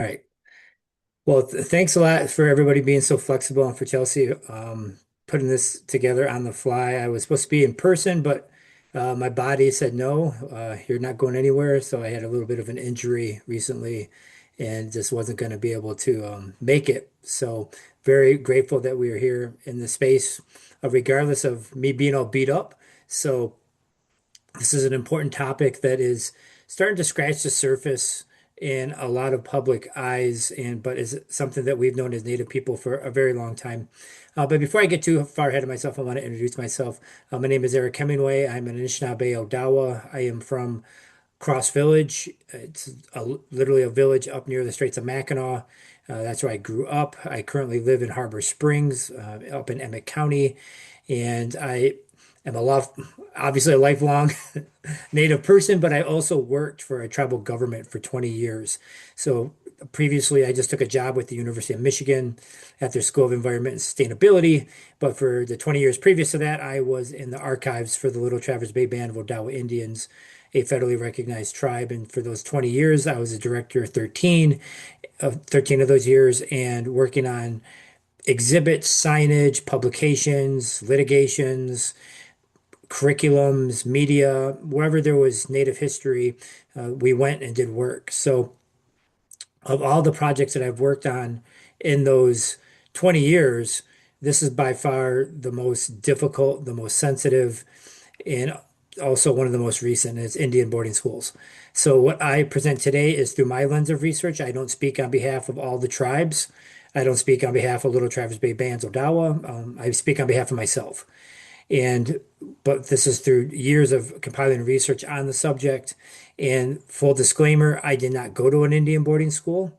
All right. Well, thanks a lot for everybody being so flexible and for Chelsea putting this together on the fly. I was supposed to be in person, but my body said no, you're not going anywhere. So I had a little bit of an injury recently and just wasn't going to be able to make it. So very grateful that we are here in the space, regardless of me being all beat up. So this is an important topic that is starting to scratch the surface in a lot of public eyes, and but is something that we've known as Native people for a very long time. But before I get too far ahead of myself, I want to introduce myself. My name is Eric Hemenway. I'm an Anishinaabe Odawa. I am from Cross Village. Literally a village up near the Straits of Mackinac. That's where I grew up. I currently live in Harbor Springs, up in Emmett County, and I am obviously a lifelong Native person, but I also worked for a tribal government for 20 years. So previously, I just took a job with the University of Michigan at their School of Environment and Sustainability. But for the 20 years previous to that, I was in the archives for the Little Traverse Bay Band of Odawa Indians, a federally recognized tribe. And for those 20 years, I was a director of 13 of those years and working on exhibits, signage, publications, litigations, curriculums, media, wherever there was Native history, we went and did work. So, of all the projects that I've worked on in those 20 years, this is by far the most difficult, the most sensitive, and also one of the most recent is Indian boarding schools. So, what I present today is through my lens of research. I don't speak on behalf of all the tribes. I don't speak on behalf of Little Traverse Bay Bands Odawa. I speak on behalf of myself. And but this is through years of compiling research on the subject. And full disclaimer, I did not go to an Indian boarding school.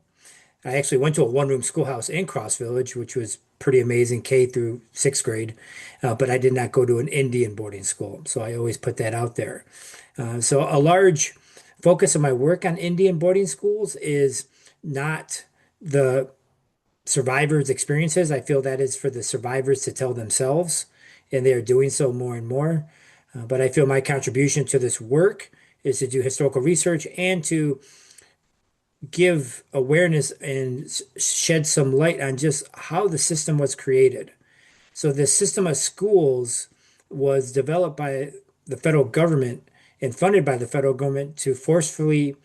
I actually went to a one-room schoolhouse in Cross Village, which was pretty amazing, K through sixth grade. But I did not go to an Indian boarding school. So I always put that out there. So a large focus of my work on Indian boarding schools is not the survivors' experiences. I feel that is for the survivors to tell themselves, and they are doing so more and more. But I feel my contribution to this work is to do historical research and to give awareness and shed some light on just how the system was created. So the system of schools was developed by the federal government and funded by the federal government to forcefully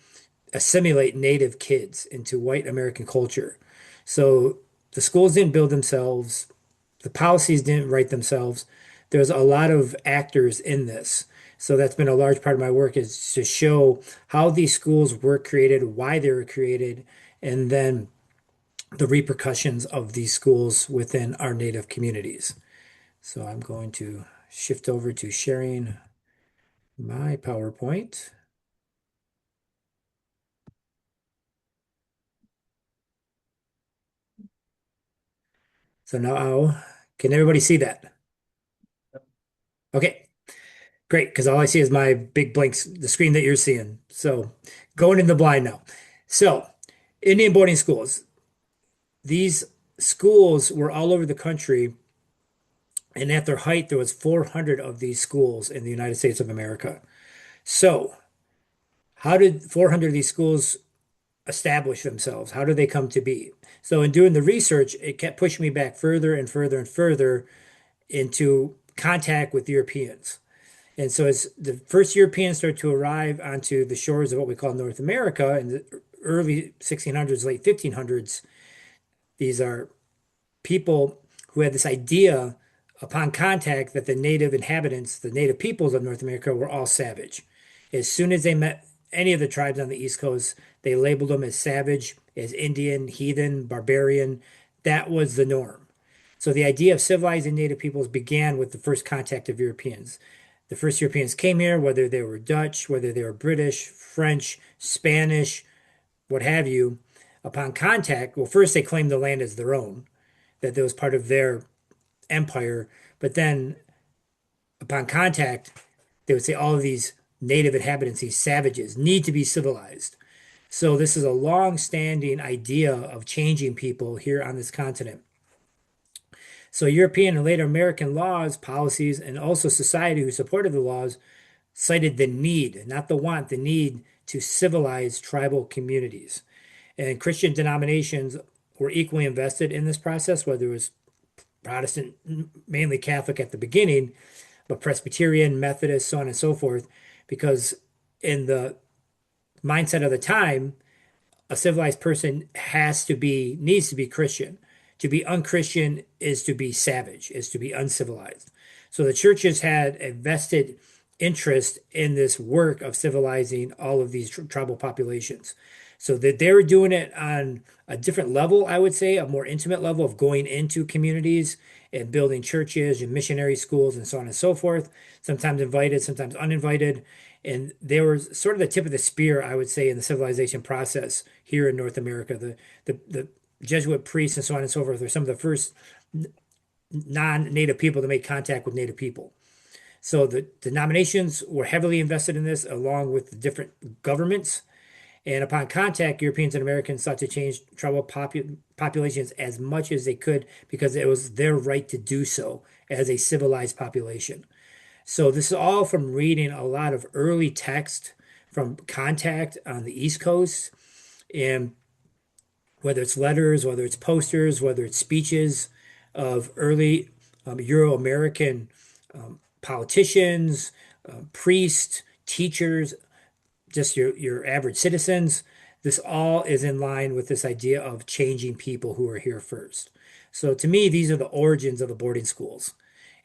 assimilate Native kids into white American culture. So the schools didn't build themselves, the policies didn't write themselves. There's a lot of actors in this. So that's been a large part of my work is to show how these schools were created, why they were created, and then the repercussions of these schools within our Native communities. So I'm going to shift over to sharing my PowerPoint. So now, can everybody see that? Okay, great, because all I see is my big blanks, the screen that you're seeing. So going in the blind now. So Indian boarding schools, these schools were all over the country, and at their height, there was 400 of these schools in the United States of America. So how did 400 of these schools establish themselves? How did they come to be? So in doing the research, it kept pushing me back further and further and further into contact with Europeans. And so as the first Europeans started to arrive onto the shores of what we call North America in the early 1600s, late 1500s, these are people who had this idea upon contact that the native inhabitants, the native peoples of North America were all savage. As soon as they met any of the tribes on the East Coast, they labeled them as savage, as Indian, heathen, barbarian. That was the norm. So the idea of civilizing native peoples began with the first contact of Europeans. The first Europeans came here, whether they were Dutch, whether they were British, French, Spanish, what have you. Upon contact, well, first they claimed the land as their own, that it was part of their empire. But then upon contact, they would say all of these native inhabitants, these savages, need to be civilized. So this is a long-standing idea of changing people here on this continent. So European and later American laws, policies, and also society who supported the laws cited the need, not the want, the need to civilize tribal communities. And Christian denominations were equally invested in this process, whether it was Protestant, mainly Catholic at the beginning, but Presbyterian, Methodist, so on and so forth, because in the mindset of the time, a civilized person needs to be Christian. To be unchristian is to be savage, is to be uncivilized. So the churches had a vested interest in this work of civilizing all of these tribal populations. So that they were doing it on a different level, I would say, a more intimate level of going into communities and building churches and missionary schools and so on and so forth, sometimes invited, sometimes uninvited. And they were sort of the tip of the spear, I would say, in the civilization process here in North America. The Jesuit priests and so on and so forth are some of the first non-native people to make contact with native people. So the denominations were heavily invested in this, along with the different governments. And upon contact, Europeans and Americans sought to change tribal populations as much as they could because it was their right to do so as a civilized population. So this is all from reading a lot of early text from contact on the East Coast, and whether it's letters, whether it's posters, whether it's speeches of early Euro-American politicians, priests, teachers, just your average citizens. This all is in line with this idea of changing people who are here first. So to me, these are the origins of the boarding schools.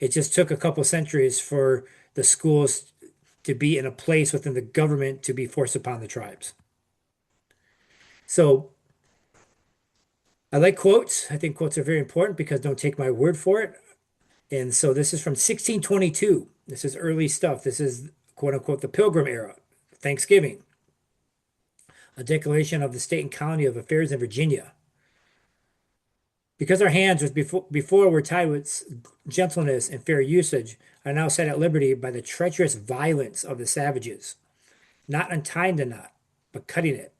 It just took a couple centuries for the schools to be in a place within the government to be forced upon the tribes. So I like quotes. I think quotes are very important because don't take my word for it. And so this is from 1622. This is early stuff. This is quote unquote the Pilgrim era, Thanksgiving, a declaration of the state and county of affairs in Virginia. Because our hands, which before were tied with gentleness and fair usage, are now set at liberty by the treacherous violence of the savages, not untying the knot, but cutting it,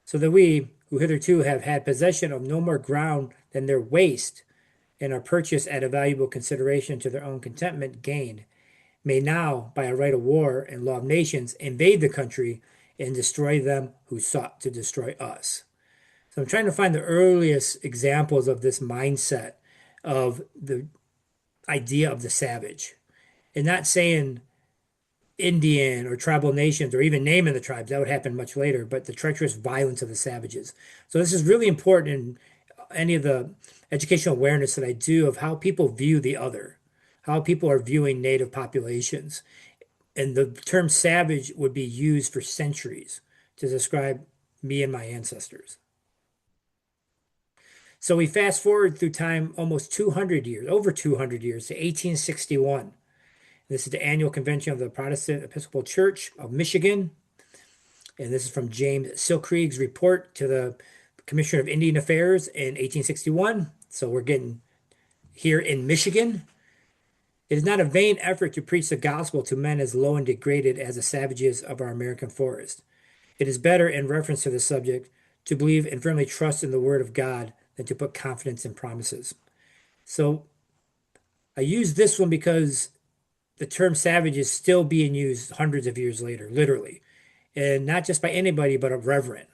so that we, who hitherto have had possession of no more ground than their waist, and are purchased at a valuable consideration to their own contentment gained, may now, by a right of war and law of nations, invade the country and destroy them who sought to destroy us. So I'm trying to find the earliest examples of this mindset of the idea of the savage, and not saying Indian or tribal nations or even naming the tribes. That would happen much later, but the treacherous violence of the savages. So this is really important in any of the educational awareness that I do of how people view the other, how people are viewing native populations. And the term savage would be used for centuries to describe me and my ancestors. So we fast forward through time almost 200 years, over 200 years, to 1861. This is the annual convention of the Protestant Episcopal Church of Michigan. And this is from James Silkrieg's report to the Commissioner of Indian Affairs in 1861. So we're getting here in Michigan. It is not a vain effort to preach the gospel to men as low and degraded as the savages of our American forest. It is better, in reference to the subject, to believe and firmly trust in the word of God than to put confidence in promises. So I use this one because the term savage is still being used hundreds of years later, literally. And not just by anybody, but a reverend.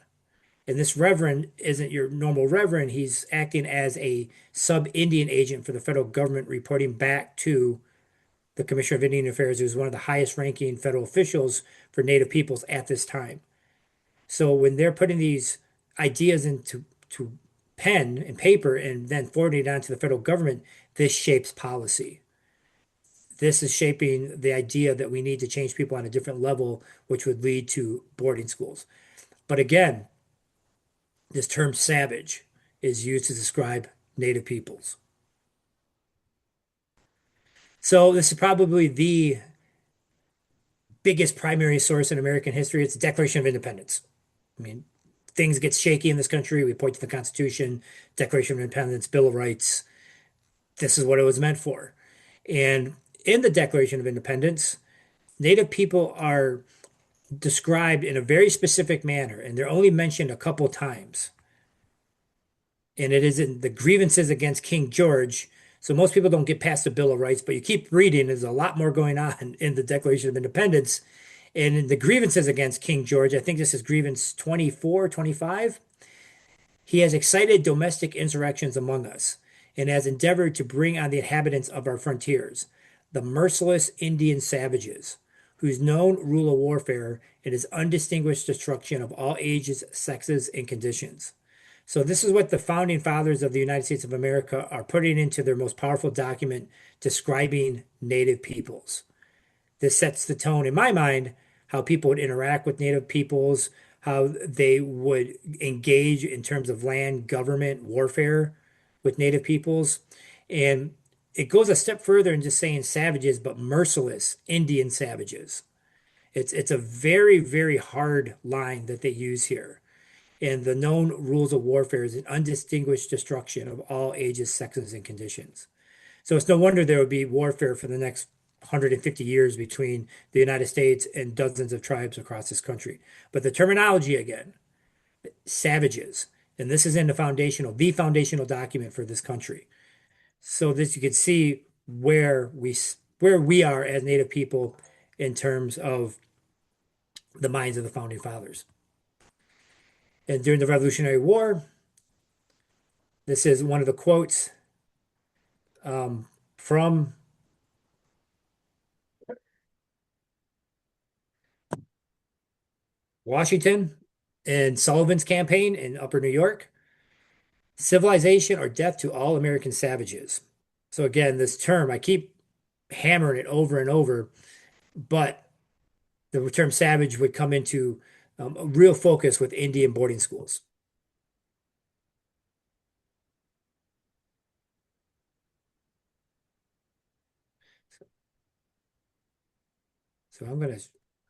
And this reverend isn't your normal reverend. He's acting as a sub-Indian agent for the federal government, reporting back to the Commissioner of Indian Affairs, who's one of the highest ranking federal officials for Native peoples at this time. So when they're putting these ideas into pen and paper and then forwarding it on to the federal government, this shapes policy. This is shaping the idea that we need to change people on a different level, which would lead to boarding schools. But again, this term savage is used to describe Native peoples. So this is probably the biggest primary source in American history. It's the Declaration of Independence. I mean, things get shaky in this country. We point to the Constitution, Declaration of Independence, Bill of Rights. This is what it was meant for. And in the Declaration of Independence, Native people are described in a very specific manner, and they're only mentioned a couple times. And it is in the grievances against King George. So most people don't get past the Bill of Rights, but you keep reading, there's a lot more going on in the Declaration of Independence. And in the grievances against King George, I think this is grievance 24, 25. He has excited domestic insurrections among us and has endeavored to bring on the inhabitants of our frontiers the merciless Indian savages, whose known rule of warfare is undistinguished destruction of all ages, sexes, and conditions. So this is what the founding fathers of the United States of America are putting into their most powerful document describing Native peoples. This sets the tone in my mind how people would interact with Native peoples, how they would engage in terms of land, government, warfare with Native peoples. And it goes a step further in just saying savages, but merciless Indian savages. It's a very, very hard line that they use here. And the known rules of warfare is an undistinguished destruction of all ages, sexes, and conditions. So it's no wonder there would be warfare for the next 150 years between the United States and dozens of tribes across this country. But the terminology again, savages, and this is in the foundational document for this country. So that you could see where we are as Native people in terms of the minds of the founding fathers. And during the Revolutionary War, this is one of the quotes from Washington and Sullivan's campaign in Upper New York. Civilization or death to all American savages. So again, this term, I keep hammering it over and over, but the term savage would come into a real focus with Indian boarding schools. So I'm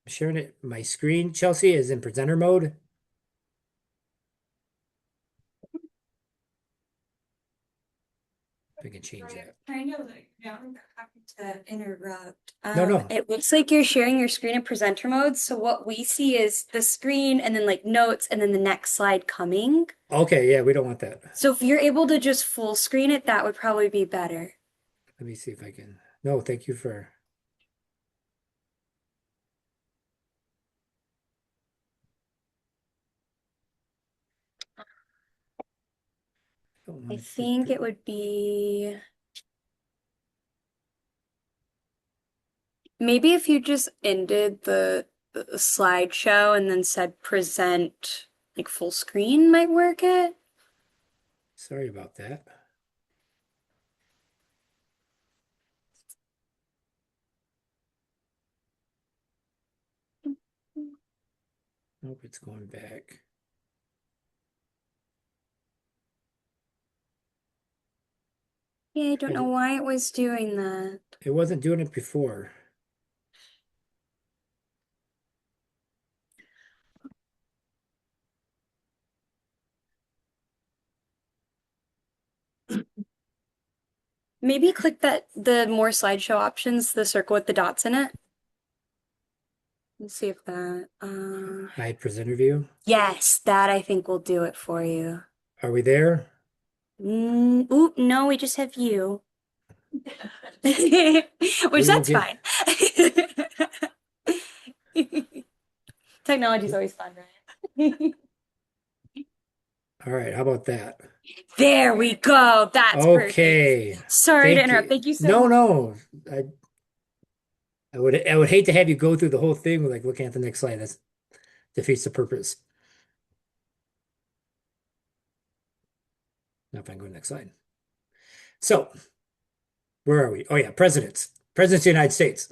sharing it. My screen, Chelsea, is in presenter mode. If I can change that. I know that you don't have to interrupt. No, no. It looks like you're sharing your screen in presenter mode. So what we see is the screen and then like notes and then the next slide coming. Okay, yeah, we don't want that. So if you're able to just full screen it, that would probably be better. Let me see if I can. No, thank you for. Don't I want think it would be maybe if you just ended the slideshow and then said present like full screen might work it. Sorry about that. Nope, it's going back. Yeah, I don't know why it was doing that. It wasn't doing it before. Maybe click that the more slideshow options, the circle with the dots in it. Let's see if that Hide presenter view. yes, that I think will do it for you. Are we there? Oop, no, we just have you. We Which will that's get. fine. Technology's always fun, right? All right, how about that? There we go. That's perfect. Okay. Sorry to Thank interrupt. you. Thank you so No, much. no. I would hate to have you go through the whole thing with like looking at the next slide. That defeats the purpose. Now if I can go to the next slide. So where are we? Oh yeah, presidents. Presidents of the United States.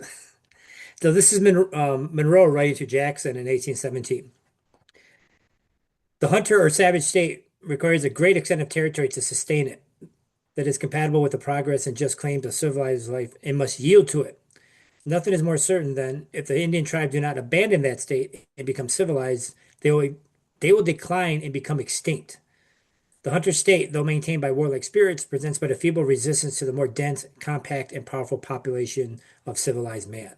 So this is Monroe writing to Jackson in 1817. The hunter or savage state requires a great extent of territory to sustain it, that is compatible with the progress and just claims of civilized life and must yield to it. Nothing is more certain than if the Indian tribe do not abandon that state and become civilized, they will decline and become extinct. The hunter state, though maintained by warlike spirits, presents but a feeble resistance to the more dense, compact, and powerful population of civilized man.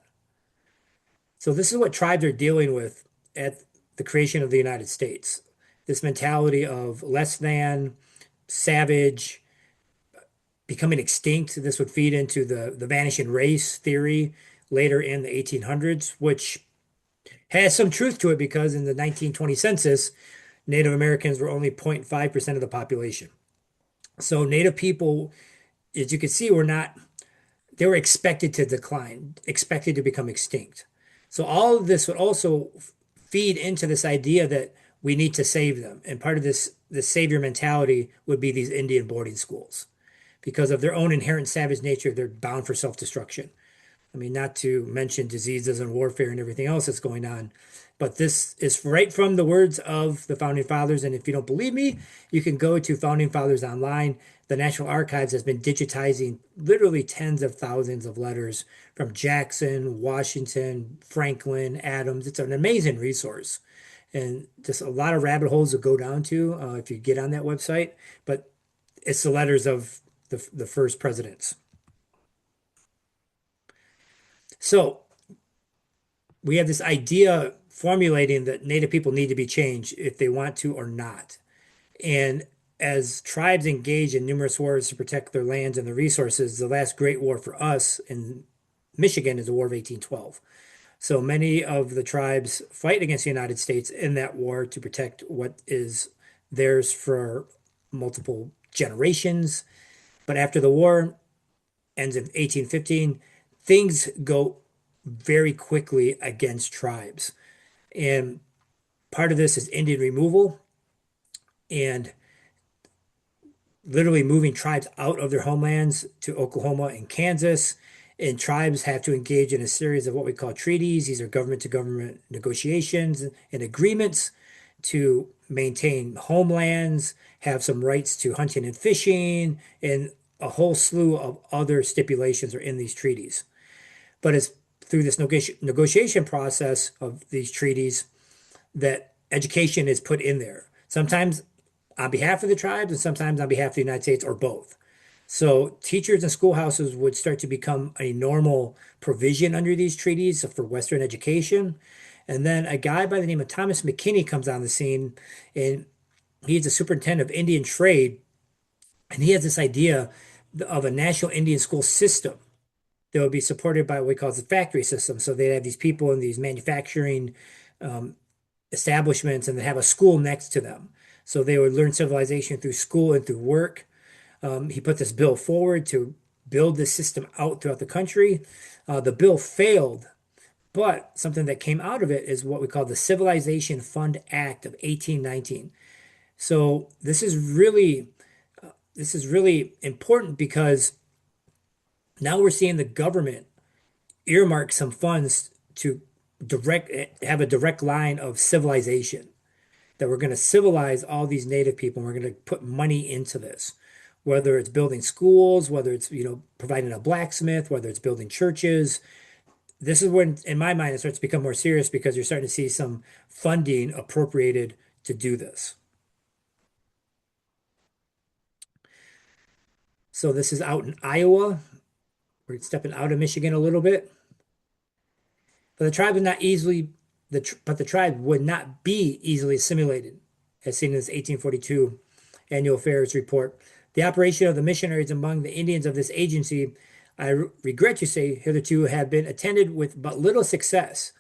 So this is what tribes are dealing with at the creation of the United States. This mentality of less than, savage, becoming extinct. This would feed into the vanishing race theory later in the 1800s, which has some truth to it because in the 1920 census, Native Americans were only 0.5% of the population. So Native people, as you can see, were not, they were expected to decline, expected to become extinct. So all of this would also feed into this idea that we need to save them. And part of this savior mentality would be these Indian boarding schools. Because of their own inherent savage nature, they're bound for self-destruction. I mean, not to mention diseases and warfare and everything else that's going on. But this is right from the words of the founding fathers. And if you don't believe me, you can go to Founding Fathers Online. The National Archives has been digitizing literally tens of thousands of letters from Jackson, Washington, Franklin, Adams. It's an amazing resource and just a lot of rabbit holes to go down to if you get on that website. But it's the letters of the first presidents. So we have this idea formulating that Native people need to be changed if they want to or not. And as tribes engage in numerous wars to protect their lands and their resources, the last great war for us in Michigan is the War of 1812. So many of the tribes fight against the United States in that war to protect what is theirs for multiple generations. But after the war ends in 1815, things go very quickly against tribes. And part of this is Indian removal and literally moving tribes out of their homelands to Oklahoma and Kansas. And tribes have to engage in a series of what we call treaties. These are government to government negotiations and agreements to maintain homelands, have some rights to hunting and fishing, and a whole slew of other stipulations are in these treaties. But it's through this negotiation process of these treaties that education is put in there. Sometimes on behalf of the tribes and sometimes on behalf of the United States or both. So teachers and schoolhouses would start to become a normal provision under these treaties for Western education. And then a guy by the name of Thomas McKinney comes on the scene, and he's the superintendent of Indian trade. And he has this idea of a national Indian school system that would be supported by what we call the factory system. So they'd have these people in these manufacturing um, establishments and they have a school next to them. So they would learn civilization through school and through work. He put this bill forward to build this system out throughout the country. The bill failed, but something that came out of it is what we call the Civilization Fund Act of 1819. So this is really important because now we're seeing the government earmark some funds to direct have a direct line of civilization that we're going to civilize all these native people and we're going to put money into this, whether it's building schools, whether it's providing a blacksmith, whether it's building churches. This is when in my mind it starts to become more serious because you're starting to see some funding appropriated to do this. So this is out in Iowa. We're stepping out of Michigan a little bit. But the tribe would not easily, but the tribe would not be easily assimilated, as seen in this 1842 annual affairs report. The operation of the missionaries among the Indians of this agency, I regret to say, hitherto have been attended with but little success.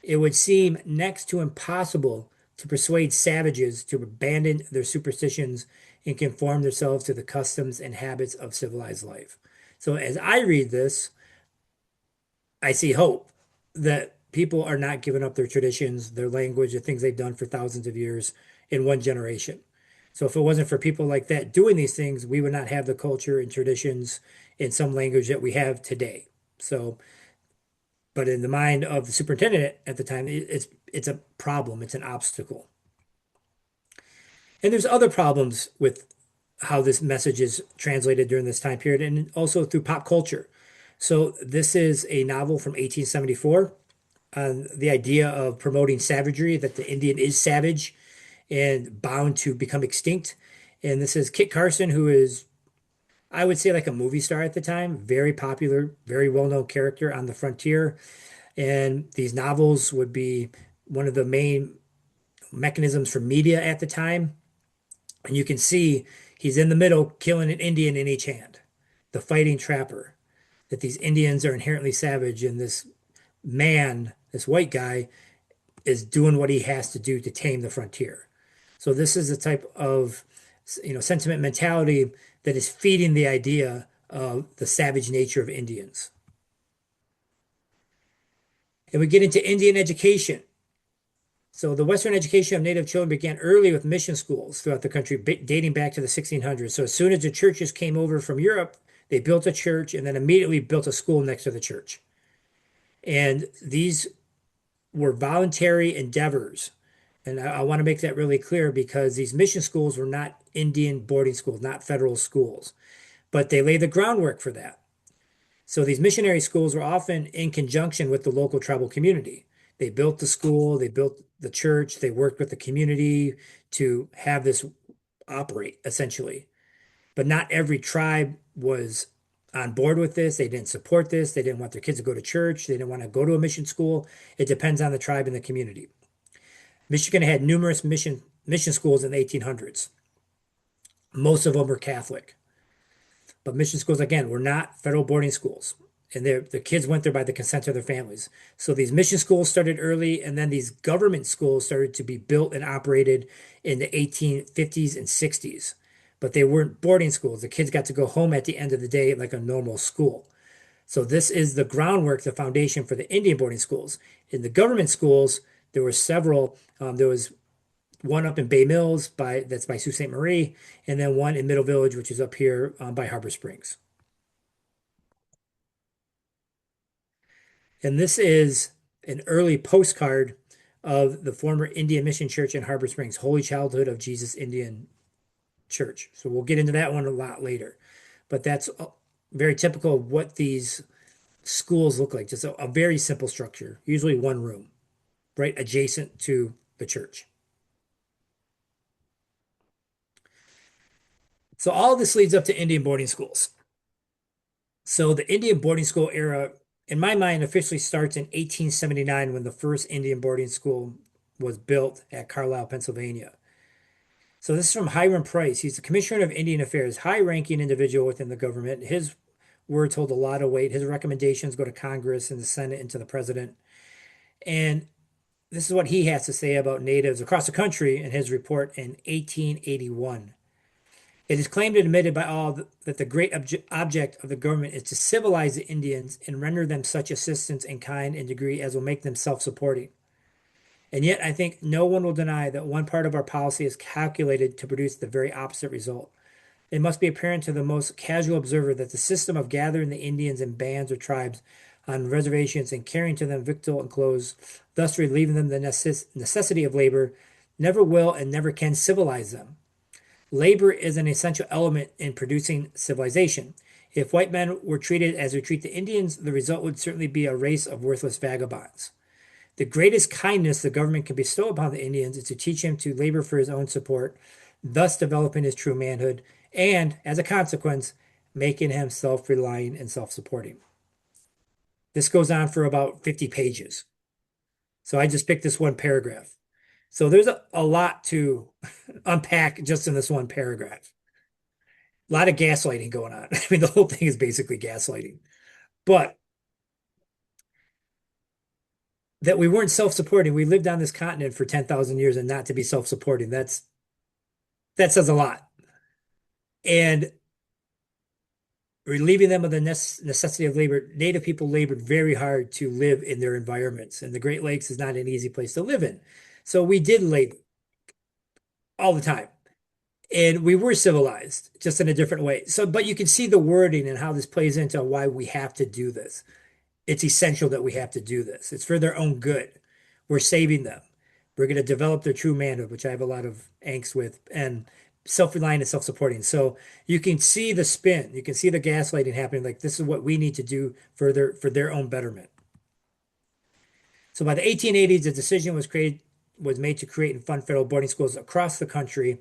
It would seem next to impossible to persuade savages to abandon their superstitions and conform themselves to the customs and habits of civilized life. So as I read this, I see hope that people are not giving up their traditions, their language, the things they've done for thousands of years in one generation. So if it wasn't for people like that doing these things, we would not have the culture and traditions in some language that we have today. So, but in the mind of the superintendent at the time, it's a problem, it's an obstacle. And there's other problems with how this message is translated during this time period and also through pop culture. So this is a novel from 1874 on the idea of promoting savagery, that the Indian is savage and bound to become extinct. And this is Kit Carson, who is, I would say, like a movie star at the time, very popular, very well-known character on the frontier. And these novels would be one of the main mechanisms for media at the time. And you can see he's in the middle, killing an Indian in each hand, the fighting trapper, that these Indians are inherently savage, and this man, this white guy, is doing what he has to do to tame the frontier. So this is the type of, sentiment mentality that is feeding the idea of the savage nature of Indians. And we get into Indian education. So the Western education of Native children began early with mission schools throughout the country, dating back to the 1600s. So as soon as the churches came over from Europe, they built a church and then immediately built a school next to the church. And these were voluntary endeavors. And I want to make that really clear because these mission schools were not Indian boarding schools, not federal schools, but they laid the groundwork for that. So these missionary schools were often in conjunction with the local tribal community. They built the school, they built the church, they worked with the community to have this operate essentially. But not every tribe was on board with this. They didn't support this. They didn't want their kids to go to church. They didn't want to go to a mission school. It depends on the tribe and the community. Michigan had numerous mission schools in the 1800s. Most of them were Catholic. But mission schools, again, were not federal boarding schools. And the kids went there by the consent of their families. So these mission schools started early, and then these government schools started to be built and operated in the 1850s and 60s. But they weren't boarding schools. The kids got to go home at the end of the day like a normal school. So this is the groundwork, the foundation for the Indian boarding schools. In the government schools, there were several. There was one up in Bay Mills that's by Sault Ste. Marie, and then one in Middle Village, which is up here by Harbor Springs. And this is an early postcard of the former Indian Mission Church in Harbor Springs, Holy Childhood of Jesus Indian Church. So we'll get into that one a lot later. But that's very typical of what these schools look like. Just a very simple structure, usually one room, right adjacent to the church. So all this leads up to Indian boarding schools. So the Indian boarding school era, in my mind, officially starts in 1879 when the first Indian boarding school was built at Carlisle, Pennsylvania. So this is from Hiram Price. He's the Commissioner of Indian Affairs, high-ranking individual within the government. His words hold a lot of weight. His recommendations go to Congress and the Senate and to the president. And this is what he has to say about natives across the country in his report in 1881. It is claimed and admitted by all that the great object of the government is to civilize the Indians and render them such assistance in kind and degree as will make them self-supporting. And yet, I think no one will deny that one part of our policy is calculated to produce the very opposite result. It must be apparent to the most casual observer that the system of gathering the Indians in bands or tribes on reservations and carrying to them victual and clothes, thus relieving them the necessity of labor, never will and never can civilize them. Labor is an essential element in producing civilization. If white men were treated as we treat the Indians, the result would certainly be a race of worthless vagabonds. The greatest kindness the government can bestow upon the Indians is to teach him to labor for his own support, thus developing his true manhood, and, as a consequence, making him self-relying and self-supporting. This goes on for about 50 pages. So I just picked this one paragraph. So there's a lot to unpack just in this one paragraph. A lot of gaslighting going on. I mean, the whole thing is basically gaslighting. But that we weren't self-supporting, we lived on this continent for 10,000 years and not to be self-supporting, that says a lot. And relieving them of the necessity of labor, Native people labored very hard to live in their environments, and the Great Lakes is not an easy place to live in. So we did labor all the time. And we were civilized just in a different way. So, but you can see the wording and how this plays into why we have to do this. It's essential that we have to do this. It's for their own good. We're saving them. We're going to develop their true manhood, which I have a lot of angst with, and self-reliant and self-supporting. So you can see the spin. You can see the gaslighting happening. Like this is what we need to do for their own betterment. So by the 1880s, the decision was made to create and fund federal boarding schools across the country.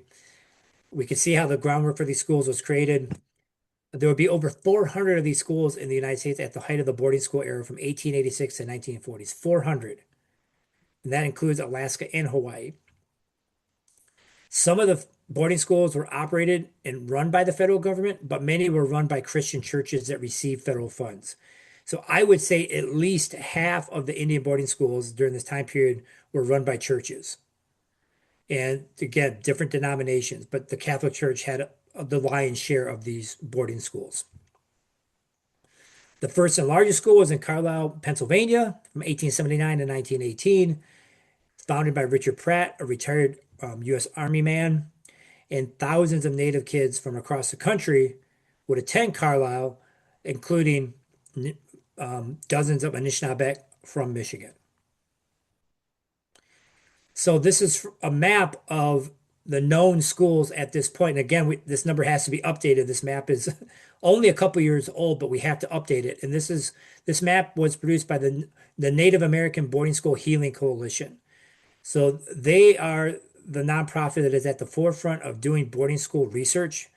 We can see how the groundwork for these schools was created. There would be over 400 of these schools in the United States at the height of the boarding school era from 1886 to 1940s. 400. And that includes Alaska and Hawaii. Some of the boarding schools were operated and run by the federal government, but many were run by Christian churches that received federal funds. So I would say at least half of the Indian boarding schools during this time period were run by churches. And again, different denominations, but the Catholic Church had the lion's share of these boarding schools. The first and largest school was in Carlisle, Pennsylvania from 1879 to 1918, founded by Richard Pratt, a retired U.S. Army man. And thousands of Native kids from across the country would attend Carlisle, including dozens of Anishinaabe from Michigan. So this is a map of the known schools at this point. And again, this number has to be updated. This map is only a couple years old, but we have to update it. And this map was produced by the Native American Boarding School Healing Coalition. So they are the nonprofit that is at the forefront of doing boarding school research.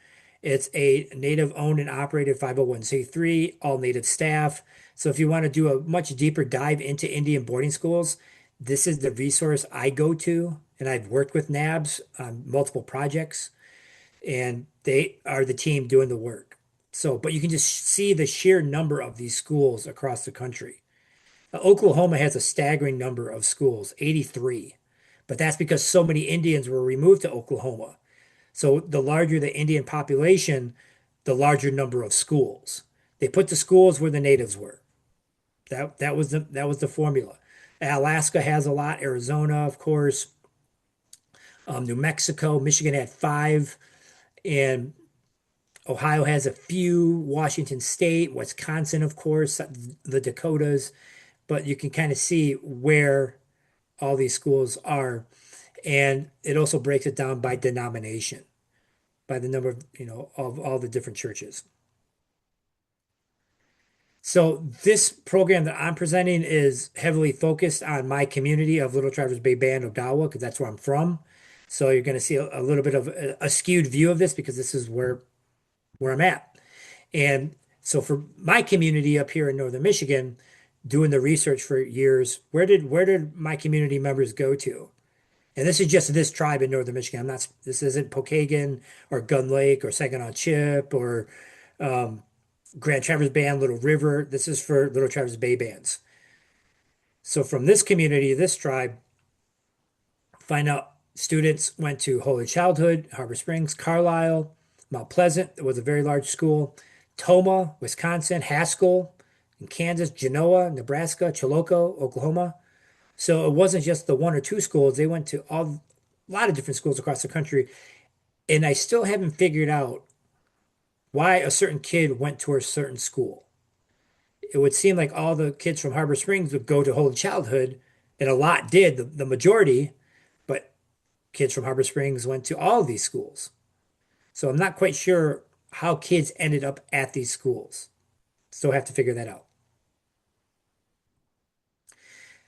It's a Native owned and operated 501(c)(3), all Native staff. So if you want to do a much deeper dive into Indian boarding schools, this is the resource I go to. And I've worked with NABs on multiple projects, and they are the team doing the work. So, but you can just see the sheer number of these schools across the country. Oklahoma has a staggering number of schools, 83. But that's because so many Indians were removed to Oklahoma. So the larger the Indian population, the larger number of schools. They put the schools where the natives were. That was the formula. Alaska has a lot, Arizona, of course, New Mexico, Michigan had five, and Ohio has a few, Washington State, Wisconsin, of course, the Dakotas, but you can kind of see where all these schools are. And it also breaks it down by denomination, by the number of, of all the different churches. So this program that I'm presenting is heavily focused on my community of Little Traverse Bay Band, Odawa, because that's where I'm from. So you're going to see a little bit of a skewed view of this because this is where I'm at. And so for my community up here in Northern Michigan, doing the research for years, where did my community members go to? And this is just this tribe in Northern Michigan. This isn't Pokagon or Gun Lake or Saginaw Chip or Grand Traverse Band, Little River. This is for Little Traverse Bay bands. So from this community, this tribe, find out students went to Holy Childhood, Harbor Springs, Carlisle, Mount Pleasant. It was a very large school. Toma, Wisconsin, Haskell in Kansas, Genoa, Nebraska, Chilocco, Oklahoma. So it wasn't just the one or two schools. They went to a lot of different schools across the country. And I still haven't figured out why a certain kid went to a certain school. It would seem like all the kids from Harbor Springs would go to Holy Childhood, and a lot did, the majority, but kids from Harbor Springs went to all of these schools. So I'm not quite sure how kids ended up at these schools. Still have to figure that out.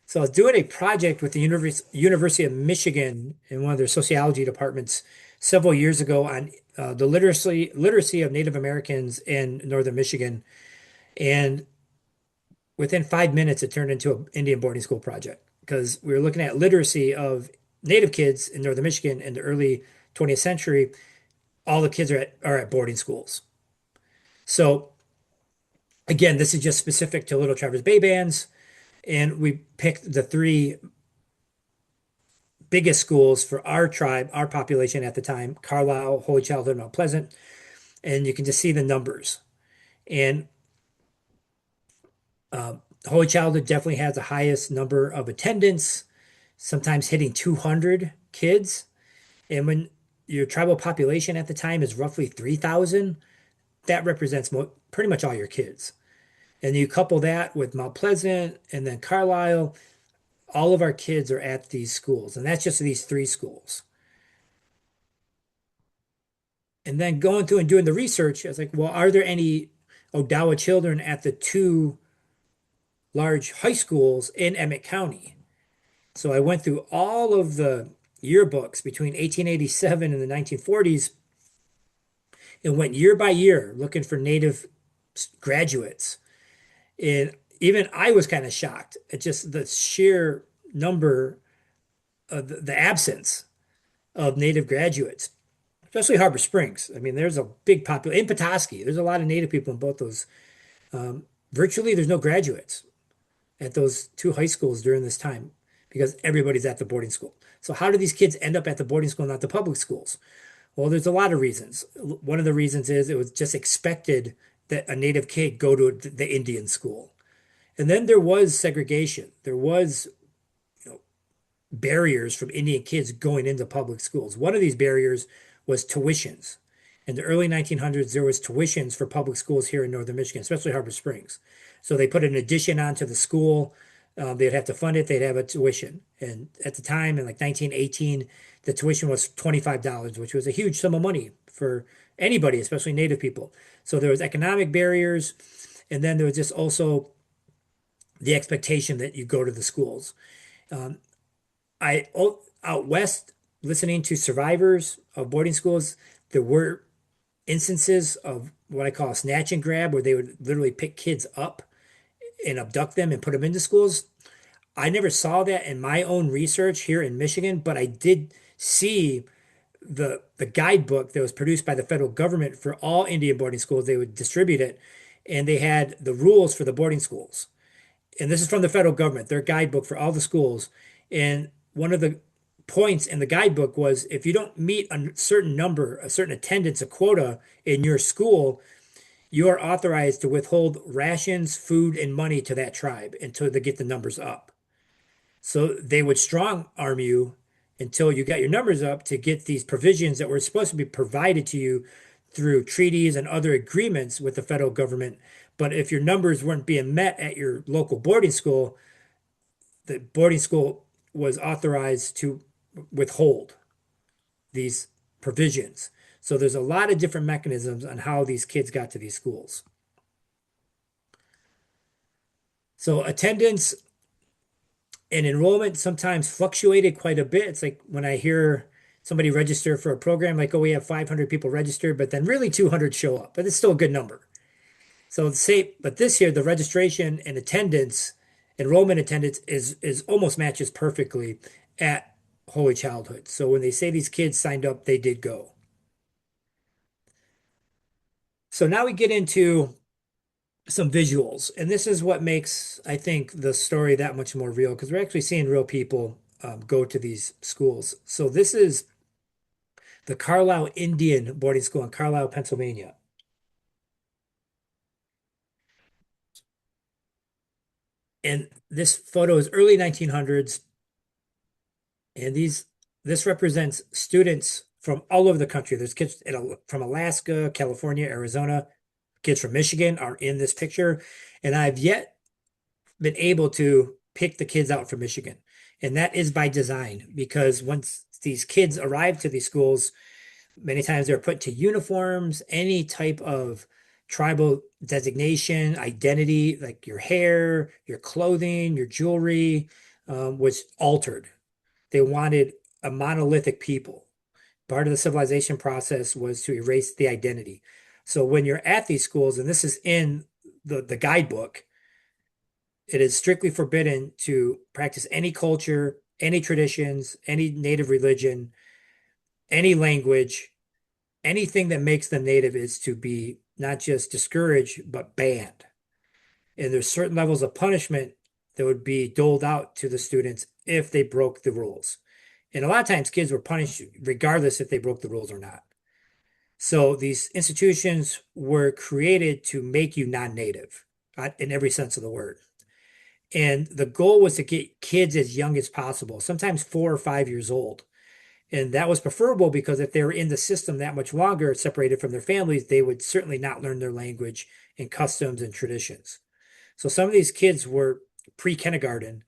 So I was doing a project with the University of Michigan in one of their sociology departments several years ago on the literacy of Native Americans in northern Michigan. And within 5 minutes, it turned into an Indian boarding school project because we were looking at literacy of Native kids in northern Michigan in the early 20th century. All the kids are at boarding schools. So again, this is just specific to Little Traverse Bay bands. And we picked the three biggest schools for our tribe, our population at the time, Carlisle, Holy Childhood, Mount Pleasant. And you can just see the numbers. And Holy Childhood definitely has the highest number of attendance, sometimes hitting 200 kids. And when your tribal population at the time is roughly 3,000, that represents pretty much all your kids. And you couple that with Mount Pleasant and then Carlisle, all of our kids are at these schools. And that's just these three schools. And then going through and doing the research, I was like, well, are there any Odawa children at the two large high schools in Emmett County? So I went through all of the yearbooks between 1887 and the 1940s and went year by year looking for Native graduates. And even I was kind of shocked at just the sheer number of the absence of Native graduates, especially Harbor Springs. I mean, there's a big population in Petoskey. There's a lot of Native people in both those. Virtually, there's no graduates at those two high schools during this time because everybody's at the boarding school. So how do these kids end up at the boarding school, not the public schools? Well, there's a lot of reasons. One of the reasons is it was just expected that a native kid go to the Indian school. And then there was segregation. There was, you know, barriers from Indian kids going into public schools. One of these barriers was tuitions. In the early 1900s, there was tuitions for public schools here in northern Michigan, especially Harbor Springs. So they put an addition onto the school. They'd have to fund it. They'd have a tuition. And at the time, in like 1918, the tuition was $25, which was a huge sum of money for anybody, especially Native people. So there was economic barriers, and then there was just also the expectation that you go to the schools. Um, out west, listening to survivors of boarding schools, there were instances of what I call a snatch and grab, where they would literally pick kids up and abduct them and put them into schools. I never saw that in my own research here in Michigan, but I did see the guidebook that was produced by the federal government for all Indian boarding schools. They would distribute it, and they had the rules for the boarding schools. And this is from the federal government, their guidebook for all the schools. And one of the points in the guidebook was if you don't meet a certain number, a certain attendance, a quota in your school, you are authorized to withhold rations, food, and money to that tribe until they get the numbers up. So they would strong arm you until you got your numbers up to get these provisions that were supposed to be provided to you through treaties and other agreements with the federal government. But if your numbers weren't being met at your local boarding school, the boarding school was authorized to withhold these provisions. So there's a lot of different mechanisms on how these kids got to these schools. So attendance and enrollment sometimes fluctuated quite a bit. It's like when I hear somebody register for a program, like, oh, we have 500 people registered, but then really 200 show up, but it's still a good number. So say, but this year the registration and attendance, enrollment attendance is almost matches perfectly at Holy Childhood. So when they say these kids signed up, they did go. So now we get into some visuals, and this is what makes, I think, the story that much more real because we're actually seeing real people go to these schools. So this is the Carlisle Indian boarding school in Carlisle, Pennsylvania. And this photo is early 1900s. And this represents students from all over the country. There's kids from Alaska, California, Arizona. Kids from Michigan are in this picture. And I've yet been able to pick the kids out from Michigan. And that is by design because once these kids arrive to these schools, many times they're put to uniforms, any type of tribal designation, identity, like your hair, your clothing, your jewelry, was altered. They wanted a monolithic people. Part of the civilization process was to erase the identity. So when you're at these schools, and this is in the guidebook, it is strictly forbidden to practice any culture, any traditions, any native religion, any language, anything that makes them native is to be not just discouraged, but banned. And there's certain levels of punishment that would be doled out to the students if they broke the rules. And a lot of times kids were punished regardless if they broke the rules or not. So these institutions were created to make you non-native in every sense of the word. And the goal was to get kids as young as possible, sometimes 4 or 5 years old. And that was preferable because if they were in the system that much longer, separated from their families, they would certainly not learn their language and customs and traditions. So some of these kids were pre-kindergarten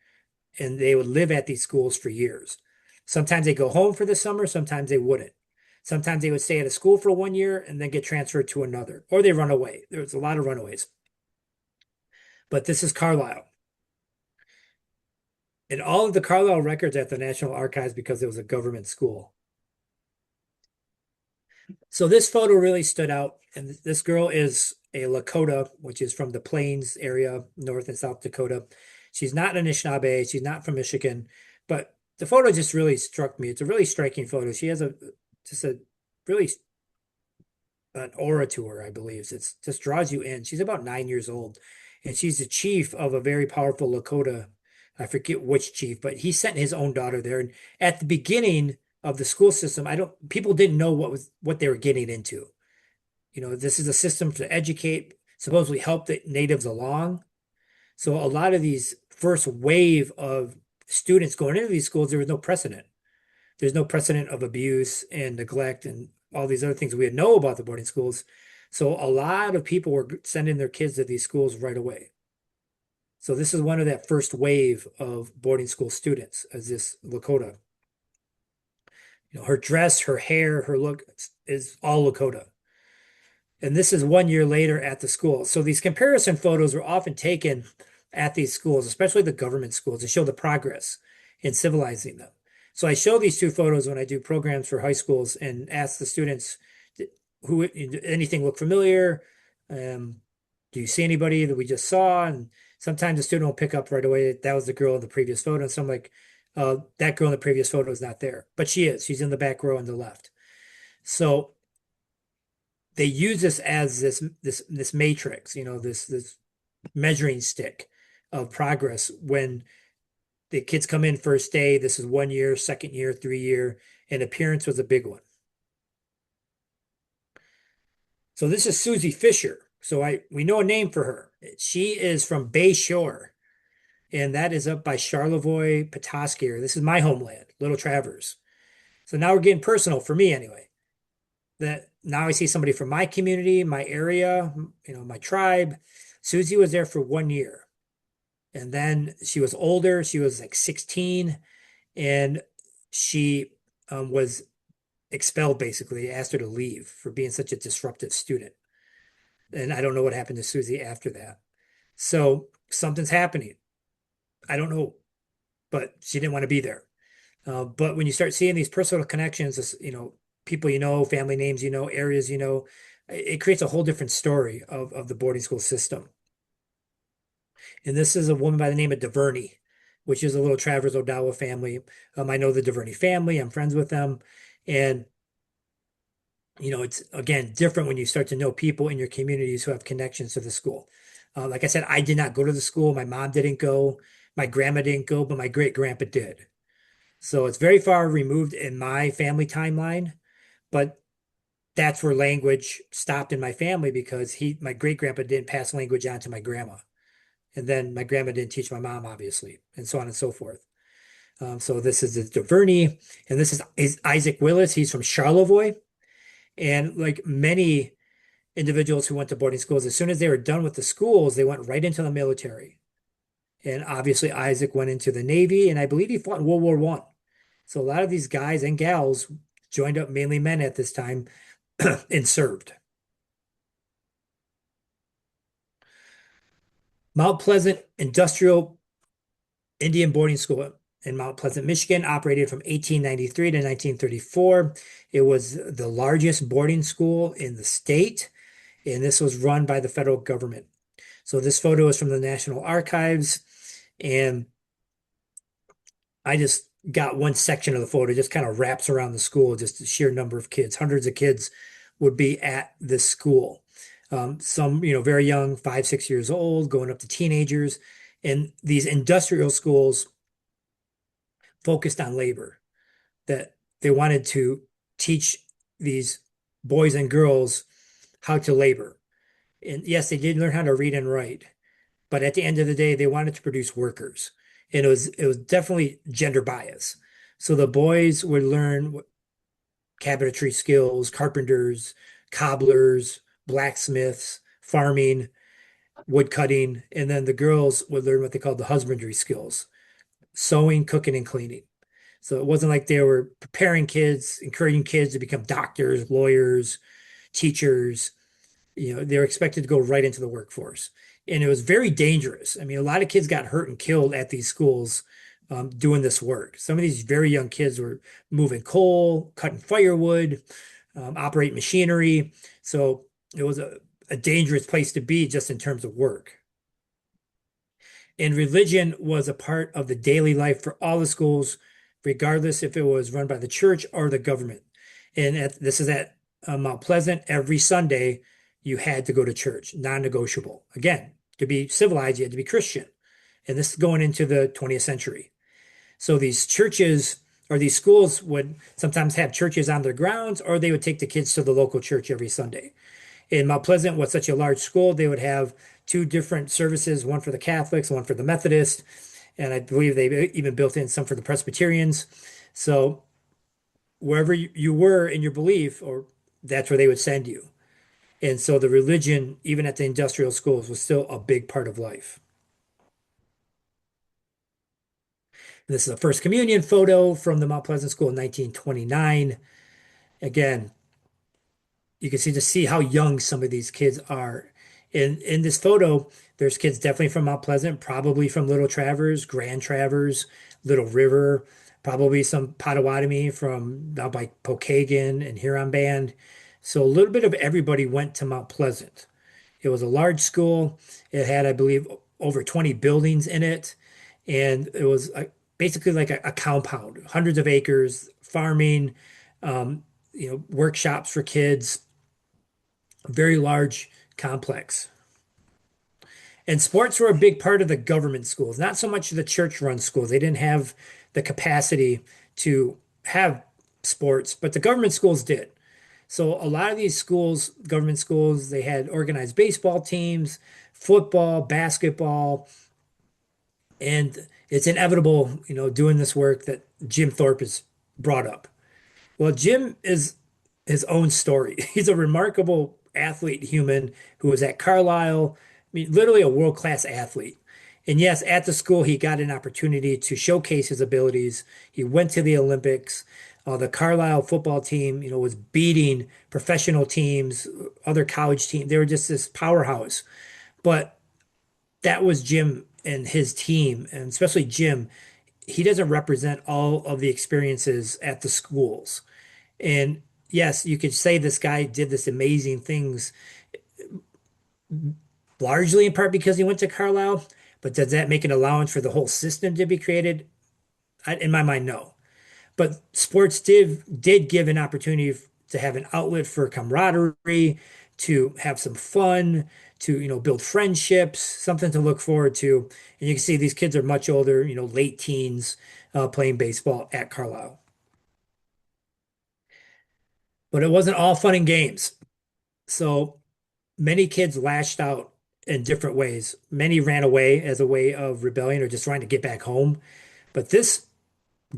and they would live at these schools for years. Sometimes they go home for the summer, sometimes they wouldn't. Sometimes they would stay at a school for 1 year and then get transferred to another, or they run away. There's a lot of runaways. But this is Carlisle. And all of the Carlisle records at the National Archives because it was a government school. So this photo really stood out. And this girl is a Lakota, which is from the Plains area, North and South Dakota. She's not an Anishinaabe. She's not from Michigan, but the photo just really struck me. It's a really striking photo. She has just a really an aura to her, I believe. It just draws you in. She's about 9 years old, and she's the chief of a very powerful Lakota I forget which chief, but he sent his own daughter there. And at the beginning of the school system, I don't people didn't know what they were getting into. This is a system to educate, supposedly help the natives along. So a lot of these first wave of students going into these schools, there was no precedent. There's no precedent of abuse and neglect and all these other things we know about the boarding schools. So a lot of people were sending their kids to these schools right away. So this is one of that first wave of boarding school students, as this Lakota. Her dress, her hair, her look is all Lakota. And this is 1 year later at the school. So these comparison photos were often taken at these schools, especially the government schools, to show the progress in civilizing them. So I show these two photos when I do programs for high schools and ask the students, who anything look familiar? Do you see anybody that we just saw? And sometimes the student will pick up right away that was the girl in the previous photo. And so I'm like, that girl in the previous photo is not there, but she is. She's in the back row on the left. So they use this as this matrix, this measuring stick of progress when the kids come in first day. This is 1 year, second year, 3 year, and appearance was a big one. So this is Susie Fisher. So we know a name for her. She is from Bay Shore, and that is up by Charlevoix, Petoskey. This is my homeland, Little Traverse. So now we're getting personal for me anyway. That now I see somebody from my community, my area, my tribe. Susie was there for 1 year. And then she was older. She was like 16 and she was expelled basically. They asked her to leave for being such a disruptive student. And I don't know what happened to Susie after that. So something's happening. I don't know, but she didn't want to be there. But when you start seeing these personal connections, people family names areas it creates a whole different story of the boarding school system. And this is a woman by the name of DuVernay, which is a little Travers Odawa family. I know the DuVernay family. I'm friends with them. And, it's again different when you start to know people in your communities who have connections to the school. Like I said, I did not go to the school. My mom didn't go. My grandma didn't go, but my great grandpa did. So it's very far removed in my family timeline, but that's where language stopped in my family because my great grandpa didn't pass language on to my grandma. And then my grandma didn't teach my mom, obviously, and so on and so forth. So this is the DuVernay, and this is Isaac Willis. He's from Charlevoix. And like many individuals who went to boarding schools, as soon as they were done with the schools, they went right into the military. And obviously, Isaac went into the Navy, and I believe he fought in World War I. So a lot of these guys and gals joined up, mainly men at this time, and served. Mount Pleasant Industrial Indian Boarding School in Mount Pleasant, Michigan, operated from 1893 to 1934. It was the largest boarding school in the state, and this was run by the federal government. So this photo is from the National Archives, and I just got one section of the photo, just kind of wraps around the school, just the sheer number of kids. Hundreds of kids would be at this school. Some, very young, 5, 6 years old, going up to teenagers. And these industrial schools focused on labor, that they wanted to teach these boys and girls how to labor. And yes, they did learn how to read and write, but at the end of the day, they wanted to produce workers. And it was definitely gender bias. So the boys would learn cabinetry skills, carpenters, cobblers, blacksmiths, farming, wood cutting, and then the girls would learn what they called the husbandry skills, sewing, cooking, and cleaning. So it wasn't like they were preparing kids, encouraging kids to become doctors, lawyers, teachers. They're expected to go right into the workforce. And it was very dangerous. I mean, a lot of kids got hurt and killed at these schools doing this work. Some of these very young kids were moving coal, cutting firewood, operating machinery. So it was a dangerous place to be just in terms of work. And religion was a part of the daily life for all the schools, regardless if it was run by the church or the government. And this is at Mount Pleasant. Every Sunday, you had to go to church, non-negotiable. Again, to be civilized, you had to be Christian. And this is going into the 20th century. So these churches or these schools would sometimes have churches on their grounds, or they would take the kids to the local church every Sunday. In Mount Pleasant was such a large school, they would have two different services, one for the Catholics, one for the Methodists, and I believe they even built in some for the Presbyterians. So wherever you were in your belief, or that's where they would send you. And so the religion, even at the industrial schools, was still a big part of life. This is a first communion photo from the Mount Pleasant School in 1929. Again, you can see just see how young some of these kids are. In this photo, there's kids definitely from Mount Pleasant, probably from Little Travers, Grand Travers, Little River, probably some Potawatomi from out by Pokagon and Huron Band. So a little bit of everybody went to Mount Pleasant. It was a large school. It had, I believe, over 20 buildings in it, and it was basically like a compound, hundreds of acres, farming, um, workshops for kids, very large complex. And sports were a big part of the government schools, not so much the church-run schools. They didn't have the capacity to have sports, but the government schools did. So a lot of these schools, government schools, they had organized baseball teams, football, basketball, and it's inevitable, doing this work that Jim Thorpe is brought up. Well, Jim is his own story. He's a remarkable athlete human who was at Carlisle. I mean, literally a world-class athlete. And yes, at the school, he got an opportunity to showcase his abilities. He went to the Olympics. The Carlisle football team, was beating professional teams, other college teams. They were just this powerhouse. But that was Jim and his team, and especially Jim. He doesn't represent all of the experiences at the schools. And yes, you could say this guy did this amazing things largely in part because he went to Carlisle, but does that make an allowance for the whole system to be created? In my mind, no. But sports did give an opportunity to have an outlet for camaraderie, to have some fun, to build friendships, something to look forward to. And you can see these kids are much older, late teens, playing baseball at Carlisle. But it wasn't all fun and games. So many kids lashed out in different ways. Many ran away as a way of rebellion or just trying to get back home. But this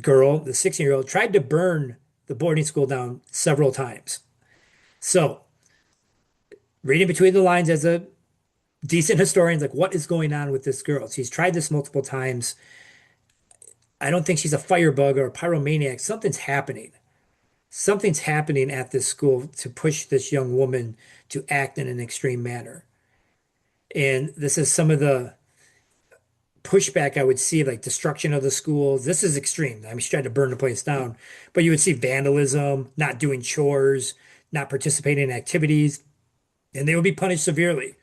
girl, the 16-year-old, tried to burn the boarding school down several times. So, reading between the lines as a decent historian, like, what is going on with this girl? She's tried this multiple times. I don't think she's a firebug or a pyromaniac. Something's happening. Something's happening at this school to push this young woman to act in an extreme manner. And this is some of the pushback I would see, like destruction of the schools. This is extreme. I mean, she tried to burn the place down, but you would see vandalism, not doing chores, not participating in activities, and they would be punished severely.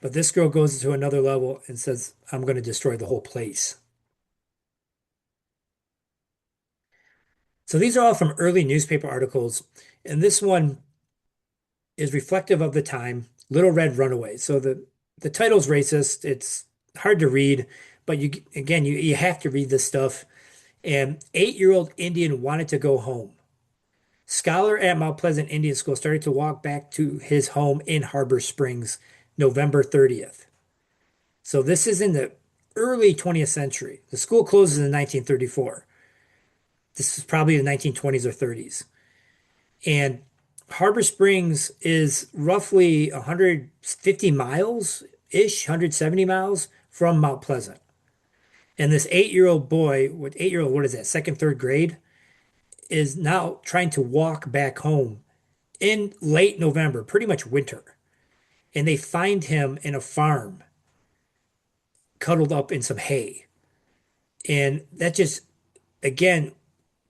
But this girl goes to another level and says, I'm going to destroy the whole place. So these are all from early newspaper articles, and this one is reflective of the time, Little Red Runaway. So the title's racist. It's hard to read, but you have to read this stuff. And 8-year-old Indian wanted to go home. Scholar at Mount Pleasant Indian School started to walk back to his home in Harbor Springs, November 30th. So this is in the early 20th century. The school closes in 1934. This is probably the 1920s or 30s. And Harbor Springs is roughly 150 miles-ish, 170 miles from Mount Pleasant. And this 8-year-old boy, what is that, second, third grade, is now trying to walk back home in late November, pretty much winter. And they find him in a farm, cuddled up in some hay. And that just, again,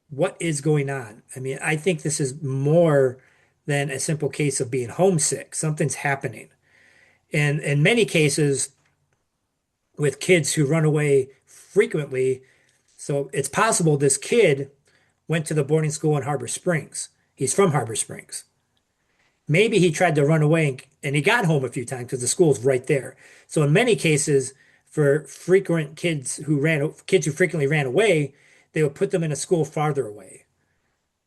what is going on? I mean, I think this is more than a simple case of being homesick. Something's happening. And in many cases, with kids who run away frequently, so it's possible this kid went to the boarding school in Harbor Springs. He's from Harbor Springs. Maybe he tried to run away and he got home a few times because the school's right there. So in many cases, for frequent kids who frequently ran away, they would put them in a school farther away,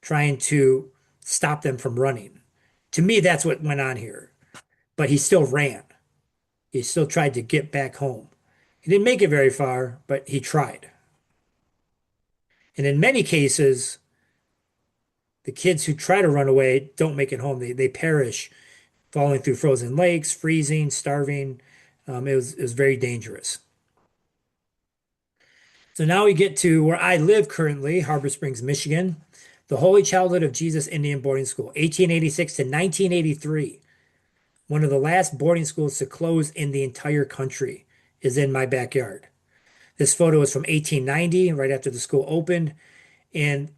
trying to stop them from running. To me, that's what went on here. But he still ran. He still tried to get back home. He didn't make it very far, but he tried. And in many cases, the kids who try to run away don't make it home. They perish falling through frozen lakes, freezing, starving. It was very dangerous. So now we get to where I live currently, Harbor Springs, Michigan, the Holy Childhood of Jesus Indian Boarding School, 1886 to 1983. One of the last boarding schools to close in the entire country is in my backyard. This photo is from 1890, right after the school opened, and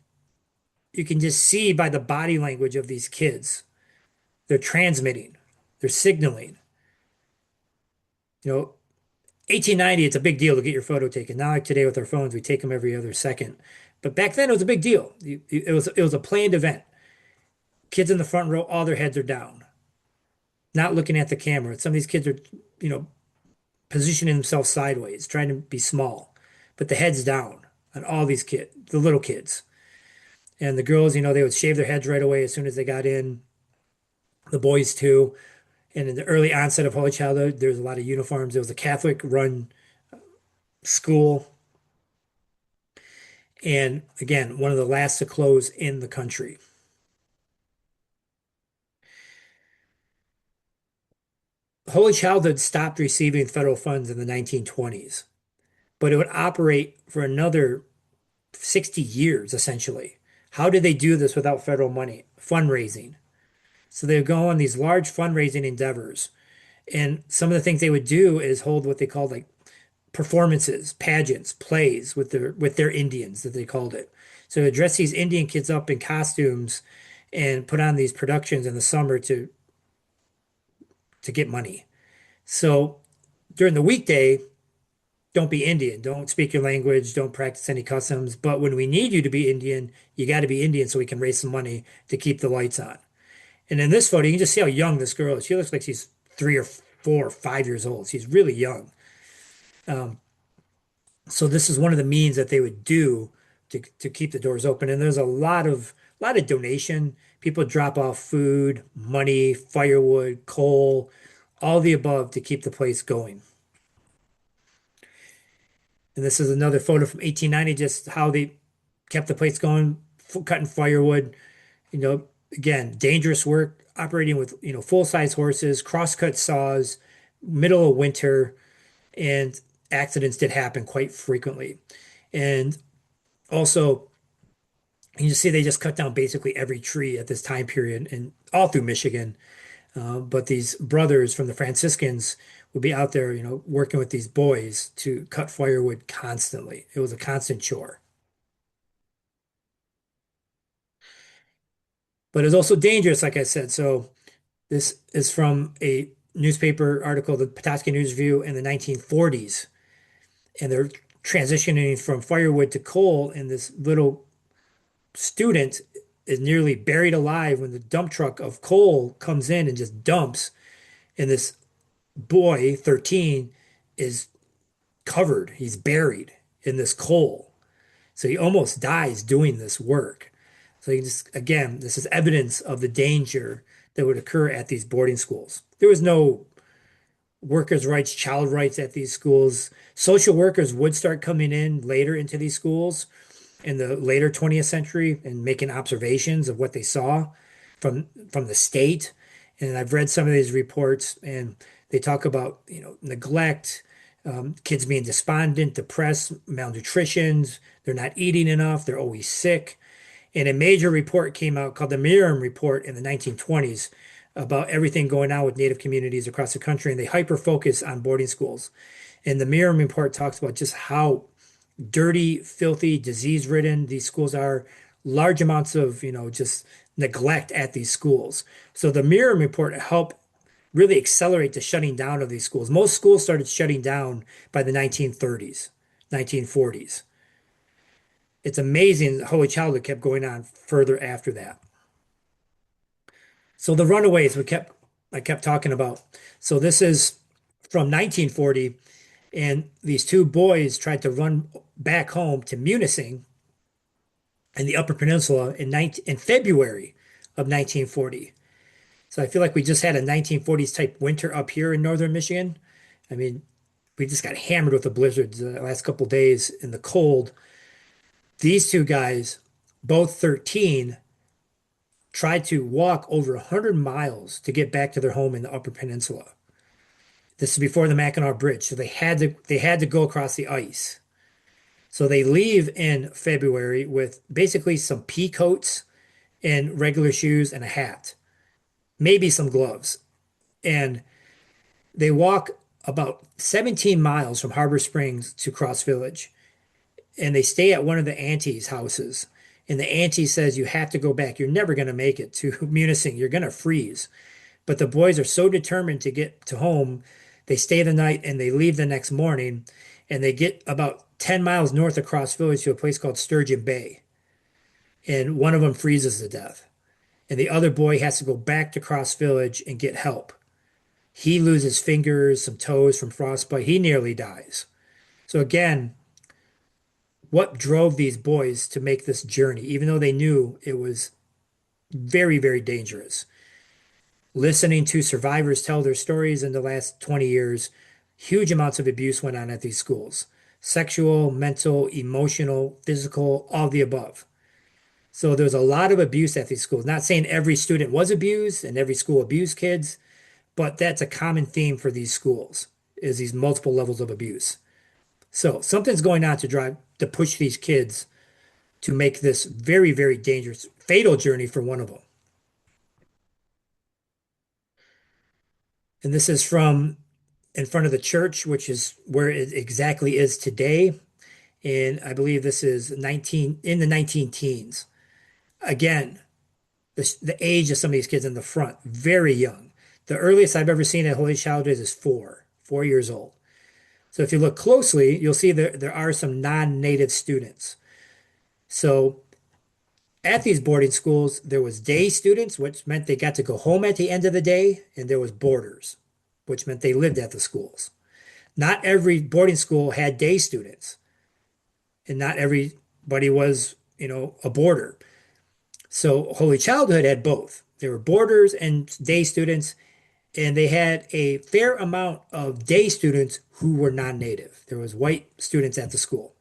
you can just see by the body language of these kids, they're transmitting, they're signaling. You know, 1890, it's a big deal to get your photo taken. Not like today with our phones, we take them every other second. But back then, it was a big deal. It was a planned event. Kids in the front row, all their heads are down, not looking at the camera. Some of these kids are, you know, positioning themselves sideways, trying to be small, but the head's down on all these kids, the little kids. And the girls, they would shave their heads right away as soon as they got in. The boys too. And in the early onset of Holy Childhood, there was a lot of uniforms. It was a Catholic-run school. And again, one of the last to close in the country. Holy Childhood stopped receiving federal funds in the 1920s, but it would operate for another 60 years, essentially. How did they do this without federal money? Fundraising. So they would go on these large fundraising endeavors. And some of the things they would do is hold what they called like performances, pageants, plays with their Indians that they called it. So they dress these Indian kids up in costumes and put on these productions in the summer to get money. So during the weekday, don't be Indian, don't speak your language, don't practice any customs. But when we need you to be Indian, you got to be Indian so we can raise some money to keep the lights on. And in this photo, you can just see how young this girl is. She looks like she's 3 or 4 or 5 years old. She's really young. Um, so this is one of the means that they would do to keep the doors open. And there's a lot of donation. People drop off food, money, firewood, coal, all the above to keep the place going. And this is another photo from 1890, just how they kept the place going, cutting firewood. You know, again, dangerous work, operating with, full-size horses, cross-cut saws, middle of winter, and accidents did happen quite frequently. And also, you just see they just cut down basically every tree at this time period and all through Michigan. But these brothers from the Franciscans would be out there, working with these boys to cut firewood constantly. It was a constant chore. But it's also dangerous, like I said. So this is from a newspaper article, the Petoskey News Review in the 1940s, and they're transitioning from firewood to coal, and this little student is nearly buried alive when the dump truck of coal comes in and just dumps, and this boy, 13, is covered. He's buried in this coal. So he almost dies doing this work. So you just, again, this is evidence of the danger that would occur at these boarding schools. There was no workers' rights, child rights at these schools. Social workers would start coming in later into these schools in the later 20th century and making observations of what they saw from the state. And I've read some of these reports, and they talk about, neglect, kids being despondent, depressed, malnutrition, they're not eating enough, they're always sick. And a major report came out called the Miriam Report in the 1920s about everything going on with Native communities across the country, and they hyper focus on boarding schools. And the Miriam Report talks about just how dirty, filthy, disease-ridden these schools are, large amounts of, just neglect at these schools. So the Miriam Report helped really accelerate the shutting down of these schools. Most schools started shutting down by the 1930s, 1940s. It's amazing that Holy Childhood kept going on further after that. So the runaways I kept talking about. So this is from 1940. And these two boys tried to run back home to Munising in the Upper Peninsula in February of 1940. So I feel like we just had a 1940s type winter up here in northern Michigan. I mean, we just got hammered with the blizzards the last couple days in the cold. These two guys, both 13, tried to walk over 100 miles to get back to their home in the Upper Peninsula. This is before the Mackinac Bridge, so they had to go across the ice. So they leave in February with basically some pea coats and regular shoes and a hat, maybe some gloves. And they walk about 17 miles from Harbor Springs to Cross Village, and they stay at one of the auntie's houses. And the auntie says, "You have to go back. You're never going to make it to Munising. You're going to freeze." But the boys are so determined to get to home, they stay the night and they leave the next morning. And they get about 10 miles north of Cross Village to a place called Sturgeon Bay. And one of them freezes to death. And the other boy has to go back to Cross Village and get help. He loses fingers, some toes from frostbite. He nearly dies. So again, what drove these boys to make this journey, even though they knew it was very, very dangerous? Listening to survivors tell their stories in the last 20 years, huge amounts of abuse went on at these schools. Sexual, mental, emotional, physical, all the above. So there's a lot of abuse at these schools. Not saying every student was abused and every school abused kids, but that's a common theme for these schools, is these multiple levels of abuse. So something's going on to push these kids to make this very, very dangerous, fatal journey for one of them. And this is from in front of the church, which is where it exactly is today. And I believe this is 19 in the 19 teens. Again, the age of some of these kids in the front, very young. The earliest I've ever seen at Holy Child is 4 years old. So if you look closely, you'll see there are some non-native students. So at these boarding schools, there was day students, which meant they got to go home at the end of the day, and there was boarders, which meant they lived at the schools. Not every boarding school had day students, and not everybody was, a boarder. So Holy Childhood had both. There were boarders and day students, and they had a fair amount of day students who were non-native. There was white students at the school,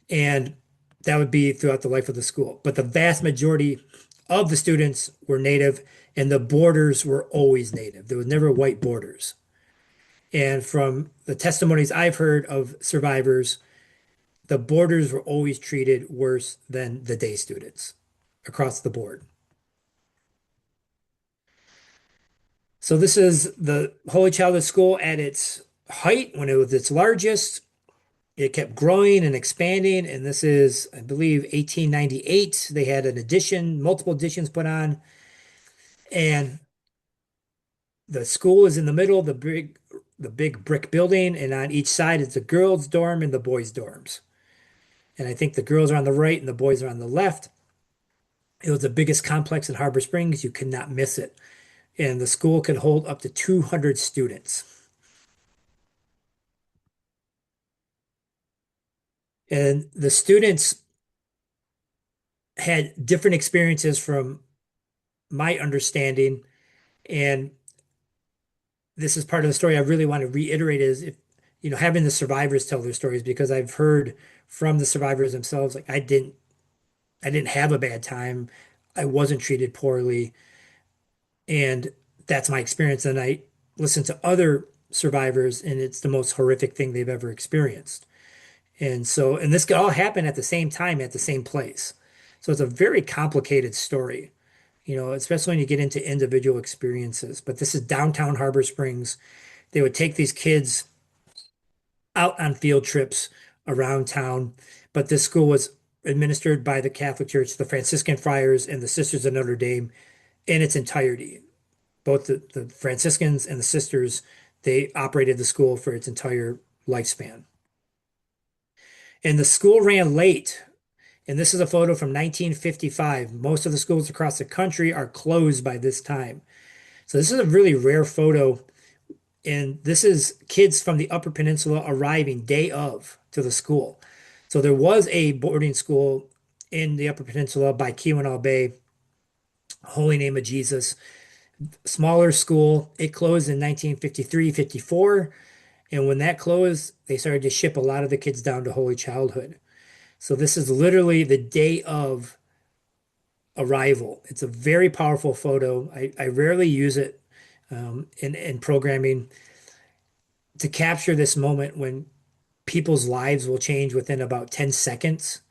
and that would be throughout the life of the school. But the vast majority of the students were native, and the boarders were always native. There was never white boarders. And from the testimonies I've heard of survivors, the boarders were always treated worse than the day students across the board. So this is the Holy Childhood School at its height when it was its largest. It kept growing and expanding, and this is, I believe, 1898. They had an addition, multiple additions put on, and the school is in the middle, the big brick building, and on each side is the girls' dorm and the boys' dorms. And I think the girls are on the right and the boys are on the left. It was the biggest complex in Harbor Springs. You could not miss it. And the school could hold up to 200 students. And the students had different experiences from my understanding. And this is part of the story I really want to reiterate is if, having the survivors tell their stories, because I've heard from the survivors themselves, like I didn't have a bad time. I wasn't treated poorly. And that's my experience. And I listen to other survivors, and it's the most horrific thing they've ever experienced. And this could all happen at the same time at the same place. So it's a very complicated story, especially when you get into individual experiences. But this is downtown Harbor Springs. They would take these kids out on field trips around town, but this school was administered by the Catholic Church, the Franciscan Friars, and the Sisters of Notre Dame in its entirety. Both the Franciscans and the sisters, they operated the school for its entire lifespan. And the school ran late. And this is a photo from 1955. Most of the schools across the country are closed by this time. So this is a really rare photo And this is kids from the Upper Peninsula arriving day of to the school. So there was a boarding school in the Upper Peninsula by Keweenaw Bay, Holy Name of Jesus, smaller school. It closed in 1953, 54. And when that closed, they started to ship a lot of the kids down to Holy Childhood. So this is literally the day of arrival. It's a very powerful photo. I rarely use it in programming to capture this moment when people's lives will change within about 10 seconds.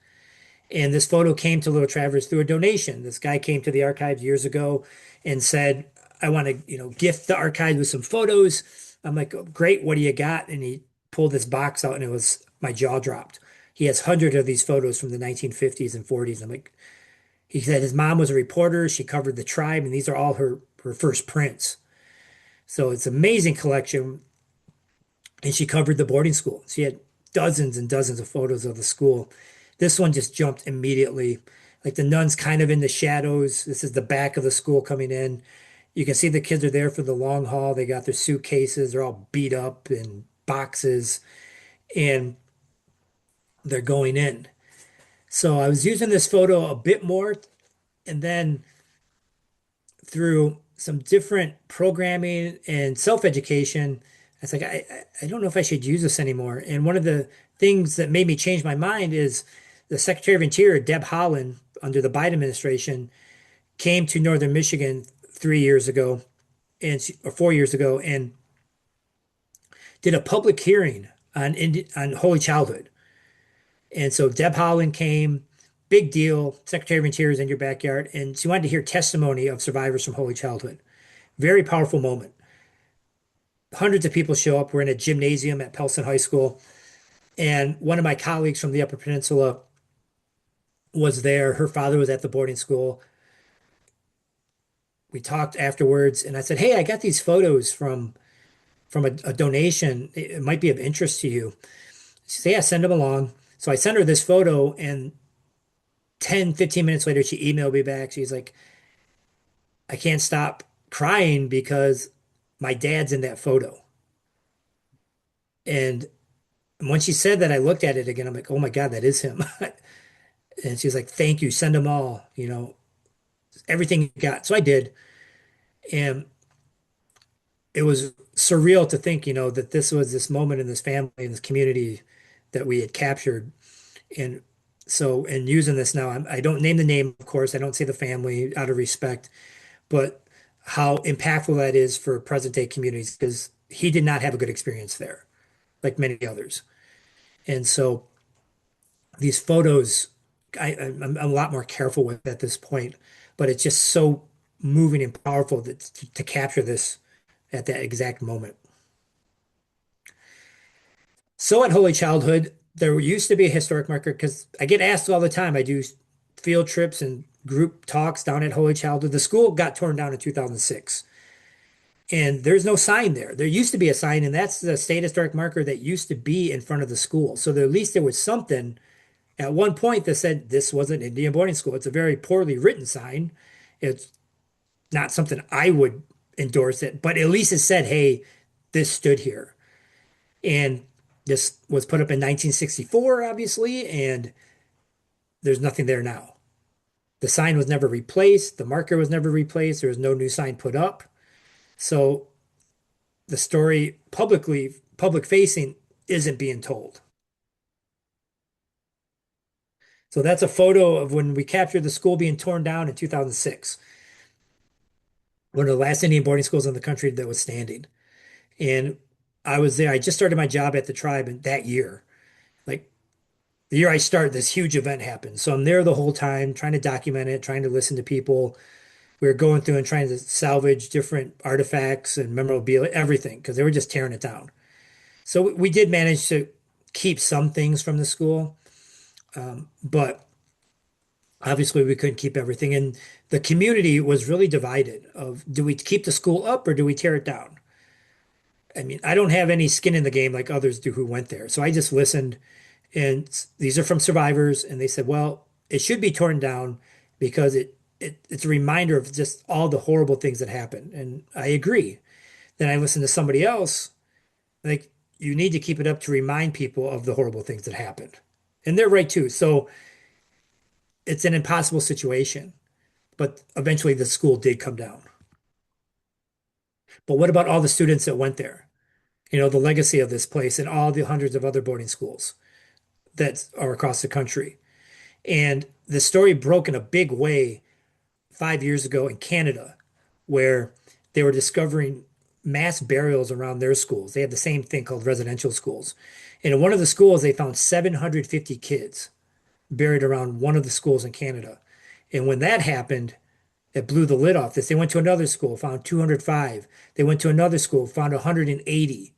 And this photo came to Little Traverse through a donation. This guy came to the archives years ago and said, I want to, gift the archives with some photos. I'm like, "Oh, great, what do you got?" And he pulled this box out and it was my jaw dropped. He has hundreds of these photos from the 1950s and 40s. I'm like, he said his mom was a reporter. She covered the tribe, and these are all her first prints. So it's an amazing collection. And she covered the boarding school. She had dozens and dozens of photos of the school. This one just jumped immediately. Like the nuns kind of in the shadows. This is the back of the school coming in. You can see the kids are there for the long haul. They got their suitcases. They're all beat up in boxes and they're going in. So I was using this photo a bit more. And then through some different programming and self-education, I was like, I don't know if I should use this anymore. And one of the things that made me change my mind is the Secretary of Interior, Deb Haaland, under the Biden administration, came to Northern Michigan 3 years ago or 4 years ago and did a public hearing on Holy Childhood. And so Deb Haaland came, big deal. Secretary of Interior is in your backyard, and she wanted to hear testimony of survivors from Holy Childhood. Very powerful moment. Hundreds of people show up. We're in a gymnasium at Pelson High School, and one of my colleagues from the Upper Peninsula was there. Her father was at the boarding school. We talked afterwards, and I said, "Hey, I got these photos from a donation. It might be of interest to you." She said, "Yeah, send them along." So I sent her this photo, and 10, 15 minutes later, she emailed me back. She's like, I can't stop crying because my dad's in that photo. And when she said that, I looked at it again. I'm like, oh my God, that is him. And she's like, thank you. Send them all, everything you got. So I did. And it was surreal to think, that this was this moment in this family, in this community that we had captured. And so, in using this now, I don't name the name, of course. I don't say the family out of respect, but how impactful that is for present day communities because he did not have a good experience there, like many others. And so these photos, I'm a lot more careful with at this point, but it's just so moving and powerful to capture this at that exact moment. So at Holy Childhood, there used to be a historic marker because I get asked all the time. I do field trips and group talks down at Holy Childhood. The school got torn down in 2006. And there's no sign there. There used to be a sign, and that's the state historic marker that used to be in front of the school. So at least there was something at one point that said this was an Indian boarding school. It's a very poorly written sign. It's not something I would endorse it, but at least it said, hey, this stood here. And this was put up in 1964, obviously, and there's nothing there now. The sign was never replaced. The marker was never replaced. There was no new sign put up. So the story public facing, isn't being told. So that's a photo of when we captured the school being torn down in 2006, one of the last Indian boarding schools in the country that was standing. And I was there. I just started my job at the tribe in that year. Like the year I started, this huge event happened. So I'm there the whole time, trying to document it, trying to listen to people. We were going through and trying to salvage different artifacts and memorabilia, everything, because they were just tearing it down. So we did manage to keep some things from the school, but obviously we couldn't keep everything. And the community was really divided of do we keep the school up or do we tear it down? I mean, I don't have any skin in the game like others do who went there. So I just listened, and these are from survivors, and they said, well, it should be torn down because it's a reminder of just all the horrible things that happened. And I agree. Then I listened to somebody else, like, you need to keep it up to remind people of the horrible things that happened. And they're right too. So it's an impossible situation. But eventually the school did come down. But what about all the students that went there? The legacy of this place and all the hundreds of other boarding schools that are across the country. And the story broke in a big way 5 years ago in Canada, where they were discovering mass burials around their schools. They had the same thing called residential schools. And in one of the schools, they found 750 kids buried around one of the schools in Canada. And when that happened, it blew the lid off this. They went to another school, found 205. They went to another school, found 180.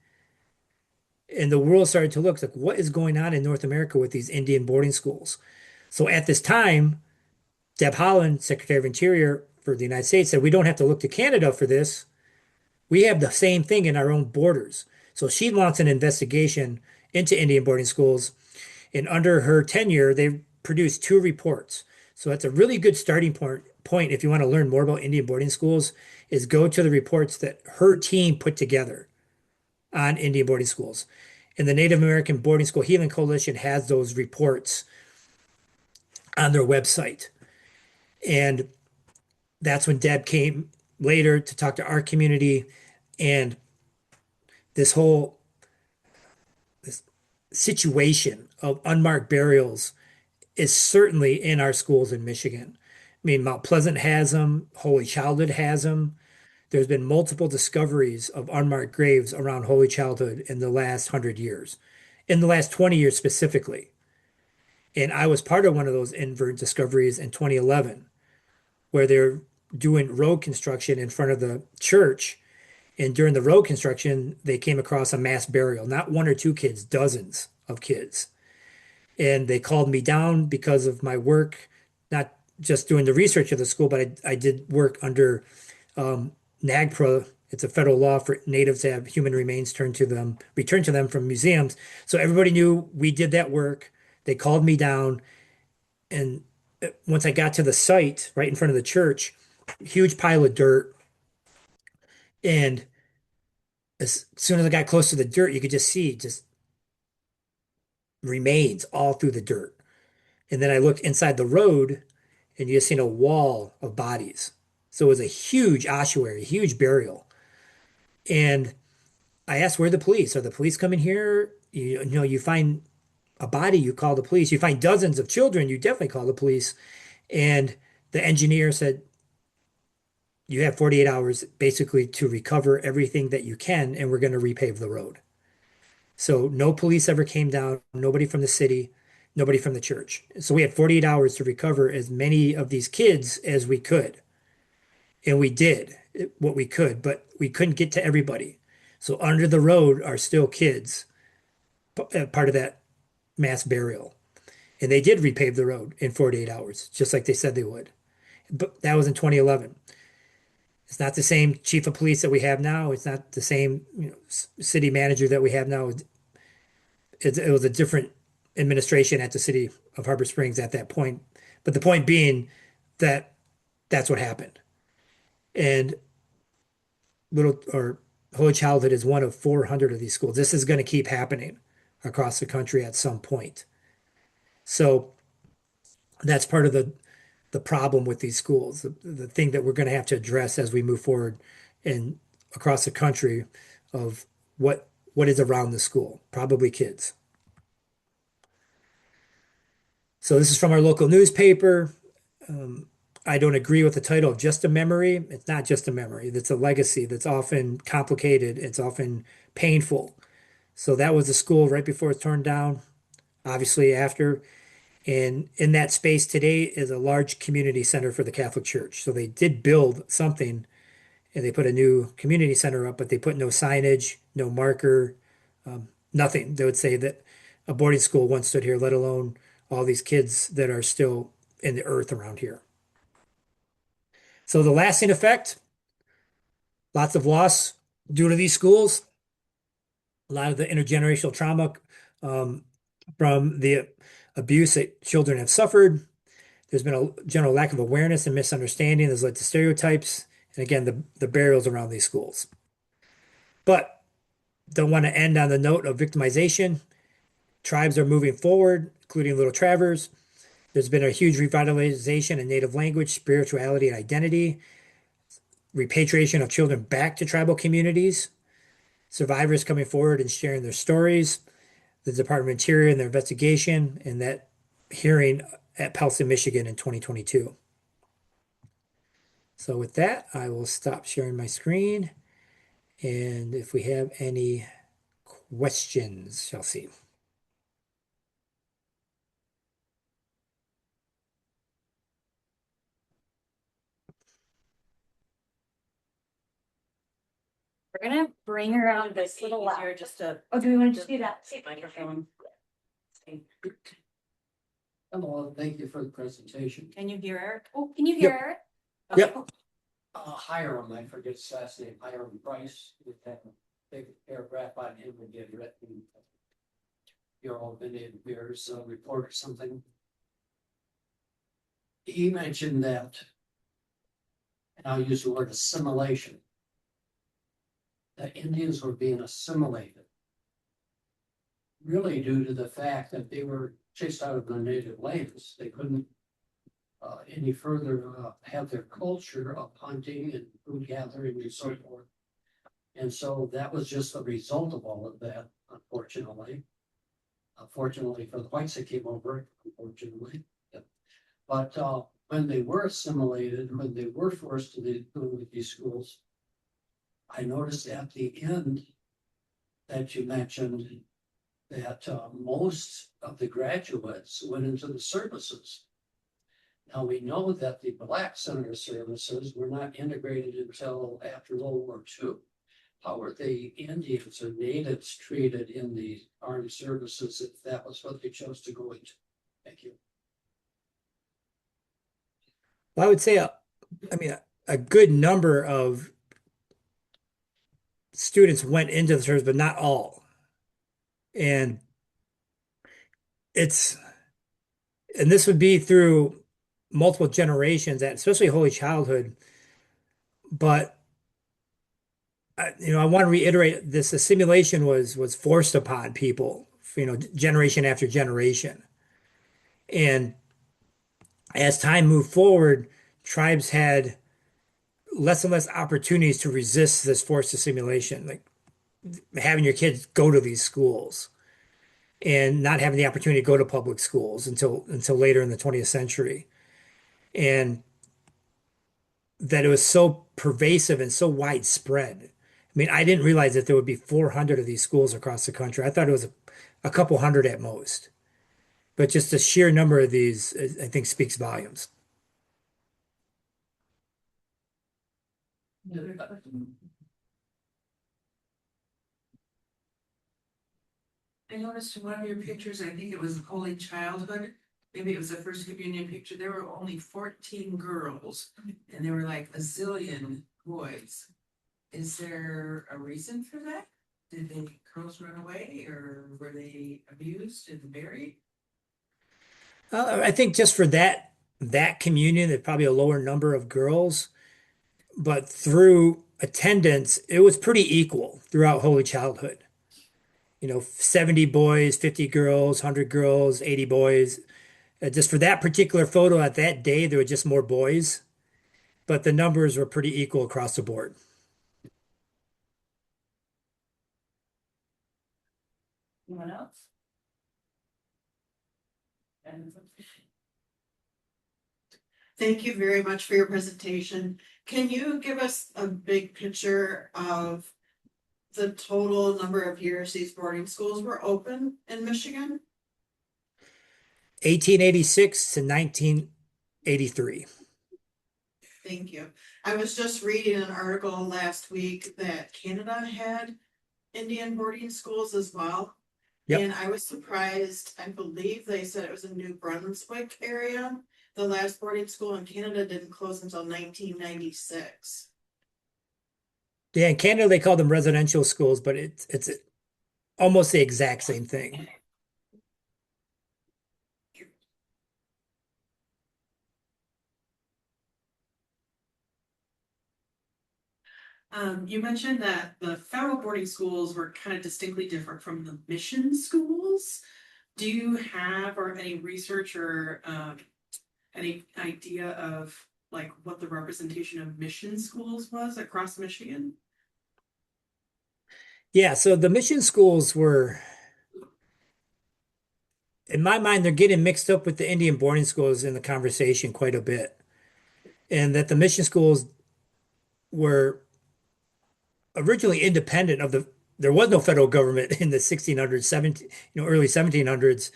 And the world started to look like, what is going on in North America with these Indian boarding schools? So at this time, Deb Haaland, Secretary of Interior for the United States, said we don't have to look to Canada for this. We have the same thing in our own borders. So she launched an investigation into Indian boarding schools. And under her tenure, they produced two reports. So that's a really good starting point if you want to learn more about Indian boarding schools, is go to the reports that her team put together on Indian boarding schools. And the Native American Boarding School Healing Coalition has those reports on their website. And that's when Deb came later to talk to our community. And this whole this situation of unmarked burials is certainly in our schools in Michigan. I mean, Mount Pleasant has them, Holy Childhood has them. There's been multiple discoveries of unmarked graves around Holy Childhood in the last 100 years, in the last 20 years specifically. And I was part of one of those inadvertent discoveries in 2011, where they're doing road construction in front of the church. And during the road construction, they came across a mass burial, not one or two kids, dozens of kids. And they called me down because of my work, not just doing the research of the school, but I did work under NAGPRA. It's a federal law for natives to have human remains returned to them from museums. So everybody knew we did that work. They called me down, and once I got to the site right in front of the church, huge pile of dirt. And as soon as I got close to the dirt, you could just see just remains all through the dirt. And then I looked inside the road, and you just seen a wall of bodies. So it was a huge ossuary, a huge burial. And I asked, where are the police? Are the police coming here? You find a body, you call the police. You find dozens of children, you definitely call the police. And the engineer said, you have 48 hours basically to recover everything that you can, and we're going to repave the road. So no police ever came down, nobody from the city, nobody from the church. So we had 48 hours to recover as many of these kids as we could. And we did what we could, but we couldn't get to everybody. So under the road are still kids, part of that mass burial. And they did repave the road in 48 hours, just like they said they would. But that was in 2011. It's not the same chief of police that we have now. It's not the same, city manager that we have now. It was a different administration at the city of Harbor Springs at that point. But the point being that that's what happened. And Holy Childhood is one of 400 of these schools. This is going to keep happening across the country at some point. So that's part of the problem with these schools, the thing that we're going to have to address as we move forward in across the country of what is around the school, probably kids. So this is from our local newspaper. Um, I don't agree with the title of just a memory. It's not just a memory. It's a legacy that's often complicated. It's often painful. So that was the school right before it's torn down, obviously after. And in that space today is a large community center for the Catholic Church. So they did build something and they put a new community center up, but they put no signage, no marker, nothing. They would say that a boarding school once stood here, let alone all these kids that are still in the earth around here. So the lasting effect, lots of loss due to these schools, a lot of the intergenerational trauma um, from the abuse that children have suffered. There's been a general lack of awareness and misunderstanding that's led to stereotypes. And again, the burials around these schools. But don't want to end on the note of victimization. Tribes are moving forward, including Little Travers. There's been a huge revitalization in native language, spirituality, and identity, repatriation of children back to tribal communities, survivors coming forward and sharing their stories, the Department of Interior and their investigation, and that hearing at Pelson, Michigan in 2022. So with that, I will stop sharing my screen. And if we have any questions, shall see. We're gonna bring around this little ladder just to. Oh, do we want to just do that? See microphone. Hello, thank you for the presentation. Can you hear Eric? Oh, can you hear Yep. Eric? Yep. Okay. Hiram, I forget his last name, Hiram Price, with that big paragraph on him would get written. You're all been in Bears report or something. He mentioned that, and I'll use the word assimilation. The Indians were being assimilated. Really due to the fact that they were chased out of their native lands. They couldn't any further have their culture of hunting and food gathering and so forth. And so that was just a result of all of that, unfortunately. Fortunately for the whites that came over, unfortunately. Yep. But when they were assimilated, when they were forced to go to these schools, I noticed at the end that you mentioned that most of the graduates went into the services. Now we know that the Black Center services were not integrated until after World War II. How were the Indians or natives treated in the armed services if that was what they chose to go into? Thank you. Well, I would say, I mean, a good number of students went into the service, but not all. And it's, and this would be through multiple generations, at especially Holy Childhood. But I want to reiterate this: assimilation was forced upon people, generation after generation. And as time moved forward, tribes had less and less opportunities to resist this forced assimilation, like having your kids go to these schools and not having the opportunity to go to public schools until later in the 20th century. And that it was so pervasive and so widespread. I mean, I didn't realize that there would be 400 of these schools across the country. I thought it was a couple hundred at most. But just the sheer number of these, I think, speaks volumes. I noticed in one of your pictures, I think it was Holy Childhood, maybe it was the first communion picture, there were only 14 girls and there were like a zillion boys. Is there a reason for that? Did the girls run away or were they abused and buried? I think just for that communion, there's probably a lower number of girls, but through attendance, it was pretty equal throughout Holy Childhood. 70 boys, 50 girls, 100 girls, 80 boys. Just for that particular photo at that day, there were just more boys, but the numbers were pretty equal across the board. Anyone else? Thank you very much for your presentation. Can you give us a big picture of the total number of years these boarding schools were open in Michigan? 1886 to 1983. Thank you. I was just reading an article last week that Canada had Indian boarding schools as well. Yep. And I was surprised. I believe they said it was a New Brunswick area. The last boarding school in Canada didn't close until 1996. Yeah, in Canada they call them residential schools, but it's almost the exact same thing. You mentioned that the federal boarding schools were kind of distinctly different from the mission schools. Do you have or any research or any idea of like what the representation of mission schools was across Michigan? Yeah, so the mission schools were, in my mind, they're getting mixed up with the Indian boarding schools in the conversation quite a bit. And that the mission schools were originally independent of there was no federal government in the 1600s, 17, early 1700s.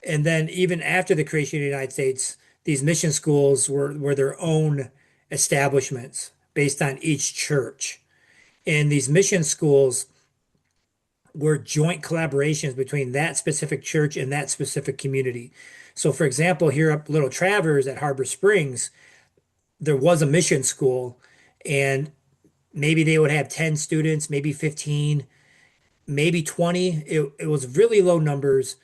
And then even after the creation of the United States, these mission schools were their own establishments based on each church. And these mission schools were joint collaborations between that specific church and that specific community. So, for example, here up Little Travers at Harbor Springs, there was a mission school, and maybe they would have 10 students, maybe 15, maybe 20. It was really low numbers,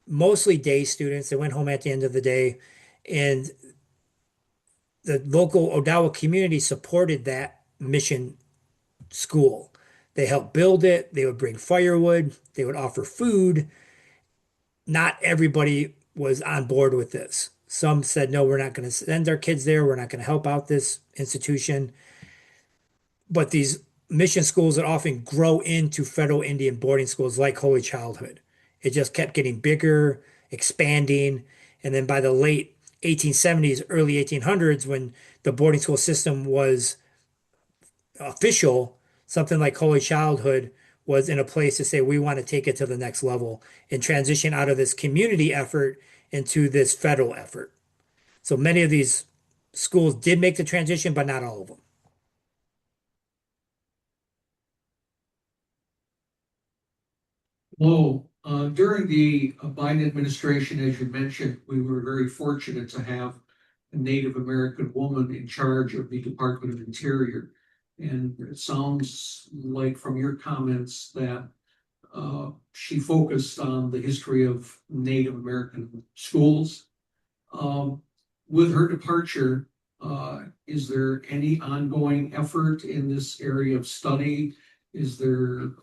mostly day students that went home at the end of the day. And the local Odawa community supported that mission school. They helped build it. They would bring firewood. They would offer food. Not everybody was on board with this. Some said, no, we're not going to send our kids there. We're not going to help out this institution. But these mission schools that often grow into federal Indian boarding schools like Holy Childhood. It just kept getting bigger, expanding. And then by the late 1870s, early 1800s, when the boarding school system was official, something like Holy Childhood was in a place to say, we want to take it to the next level and transition out of this community effort into this federal effort. So many of these schools did make the transition, but not all of them. Well, during the Biden administration, as you mentioned, we were very fortunate to have a Native American woman in charge of the Department of Interior. And it sounds like from your comments that she focused on the history of Native American schools. Um, with her departure, is there any ongoing effort in this area of study? Is there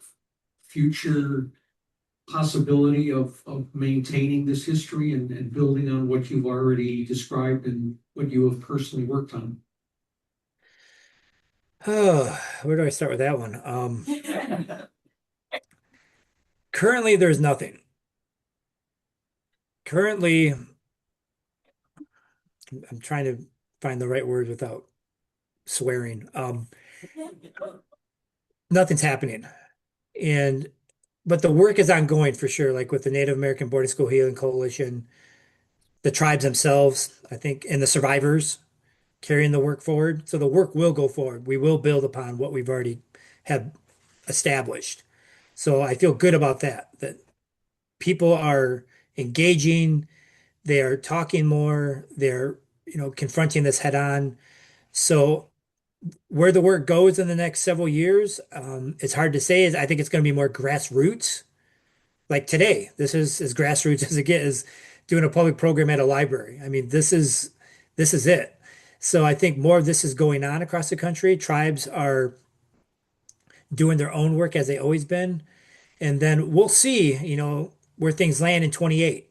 future possibility of maintaining this history and building on what you've already described and what you have personally worked on? Oh, where do I start with that one? Currently, there's nothing. Currently, I'm trying to find the right words without swearing. Nothing's happening. And but the work is ongoing for sure, like with the Native American Boarding School Healing Coalition, the tribes themselves, I think, and the survivors carrying the work forward. So the work will go forward. We will build upon what we've already have established. So I feel good about that, that people are engaging, they're talking more, they're, confronting this head on. So where the work goes in the next several years, it's hard to say. I think it's going to be more grassroots. Like today, this is as grassroots as it gets, doing a public program at a library. I mean, this is it. So I think more of this is going on across the country. Tribes are doing their own work as they always been. And then we'll see, where things land in 28.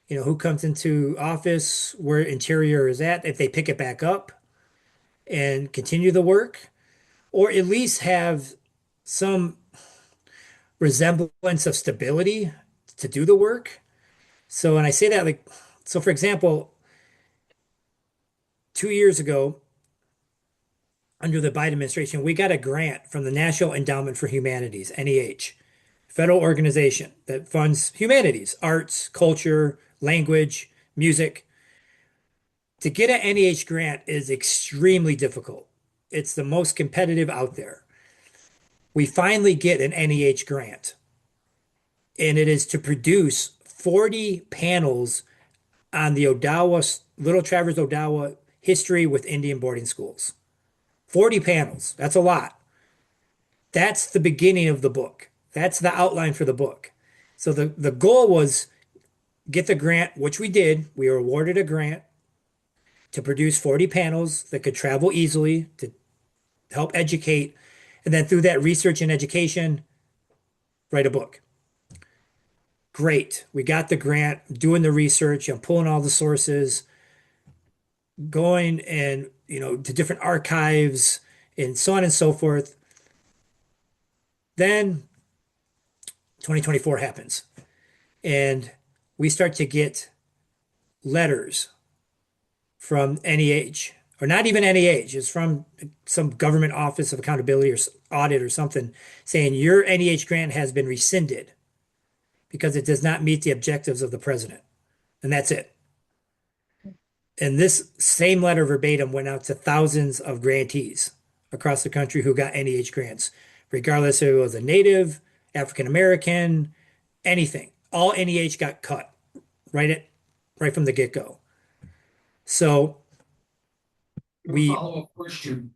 Who comes into office, where Interior is at, if they pick it back up and continue the work, or at least have some resemblance of stability to do the work. So, and I say that like, so for example, 2 years ago, under the Biden administration, we got a grant from the National Endowment for Humanities, NEH, federal organization that funds humanities, arts, culture, language, music. To get an NEH grant is extremely difficult. It's the most competitive out there. We finally get an NEH grant, and it is to produce 40 panels on the Odawa, Little Traverse Odawa history with Indian boarding schools. 40 panels. That's a lot. That's the beginning of the book. That's the outline for the book. So the goal was get the grant, which we did. We were awarded a grant to produce 40 panels that could travel easily to help educate. And then through that research and education, write a book. Great. We got the grant, doing the research, I'm pulling all the sources, going and, to different archives and so on and so forth. Then 2024 happens and we start to get letters from NEH, or not even NEH, it's from some government office of accountability or audit or something saying your NEH grant has been rescinded because it does not meet the objectives of the president. And that's it. And this same letter verbatim went out to thousands of grantees across the country who got NEH grants, regardless if it was a native, African American, anything. All NEH got cut right from the get-go. So A we follow-up question.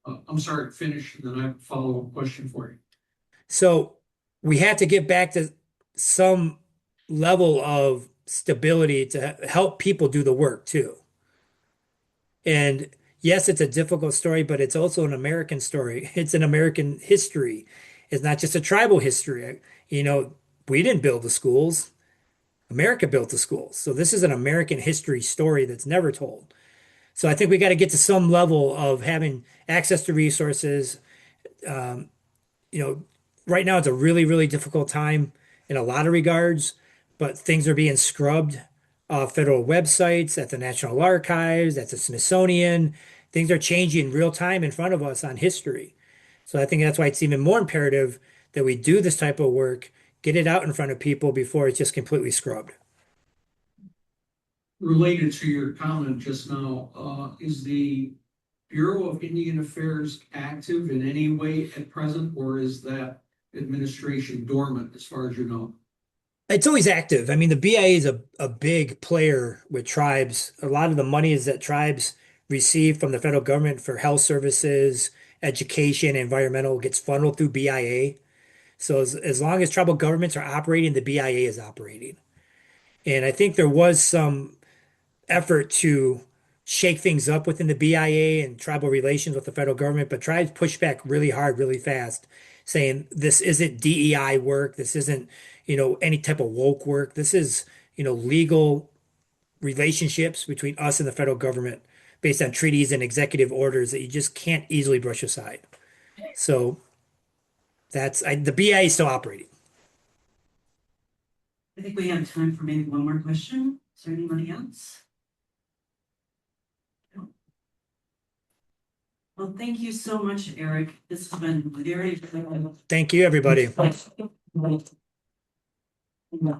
I'm sorry, finish, and then I have a follow-up question for you. so we had to get back to some level of stability to help people do the work too. And yes, it's a difficult story, but it's also an American story. It's an American history. It's not just a tribal history. We didn't build the schools. America built the schools. So this is an American history story that's never told. So I think we got to get to some level of having access to resources. Um, you know, right now it's a really, really difficult time in a lot of regards, but things are being scrubbed off federal websites, at the National Archives, at the Smithsonian. Things are changing in real time in front of us on history. So I think that's why it's even more imperative that we do this type of work, get it out in front of people before it's just completely scrubbed. Related to your comment just now, is the Bureau of Indian Affairs active in any way at present, or is that administration dormant as far as you know? It's always active. I mean, the BIA is a big player with tribes. A lot of the money is that tribes receive from the federal government for health services, education, environmental gets funneled through BIA. So as long as tribal governments are operating, the BIA is operating. And I think there was some effort to shake things up within the BIA and tribal relations with the federal government, but tribes pushed back really hard, really fast, saying this isn't DEI work, this isn't, any type of woke work. This is, legal relationships between us and the federal government based on treaties and executive orders that you just can't easily brush aside. So the BIA is still operating. I think we have time for maybe one more question. Is there anybody else? No. Well, thank you so much, Eric. This has been very. Thank you, everybody. Yeah.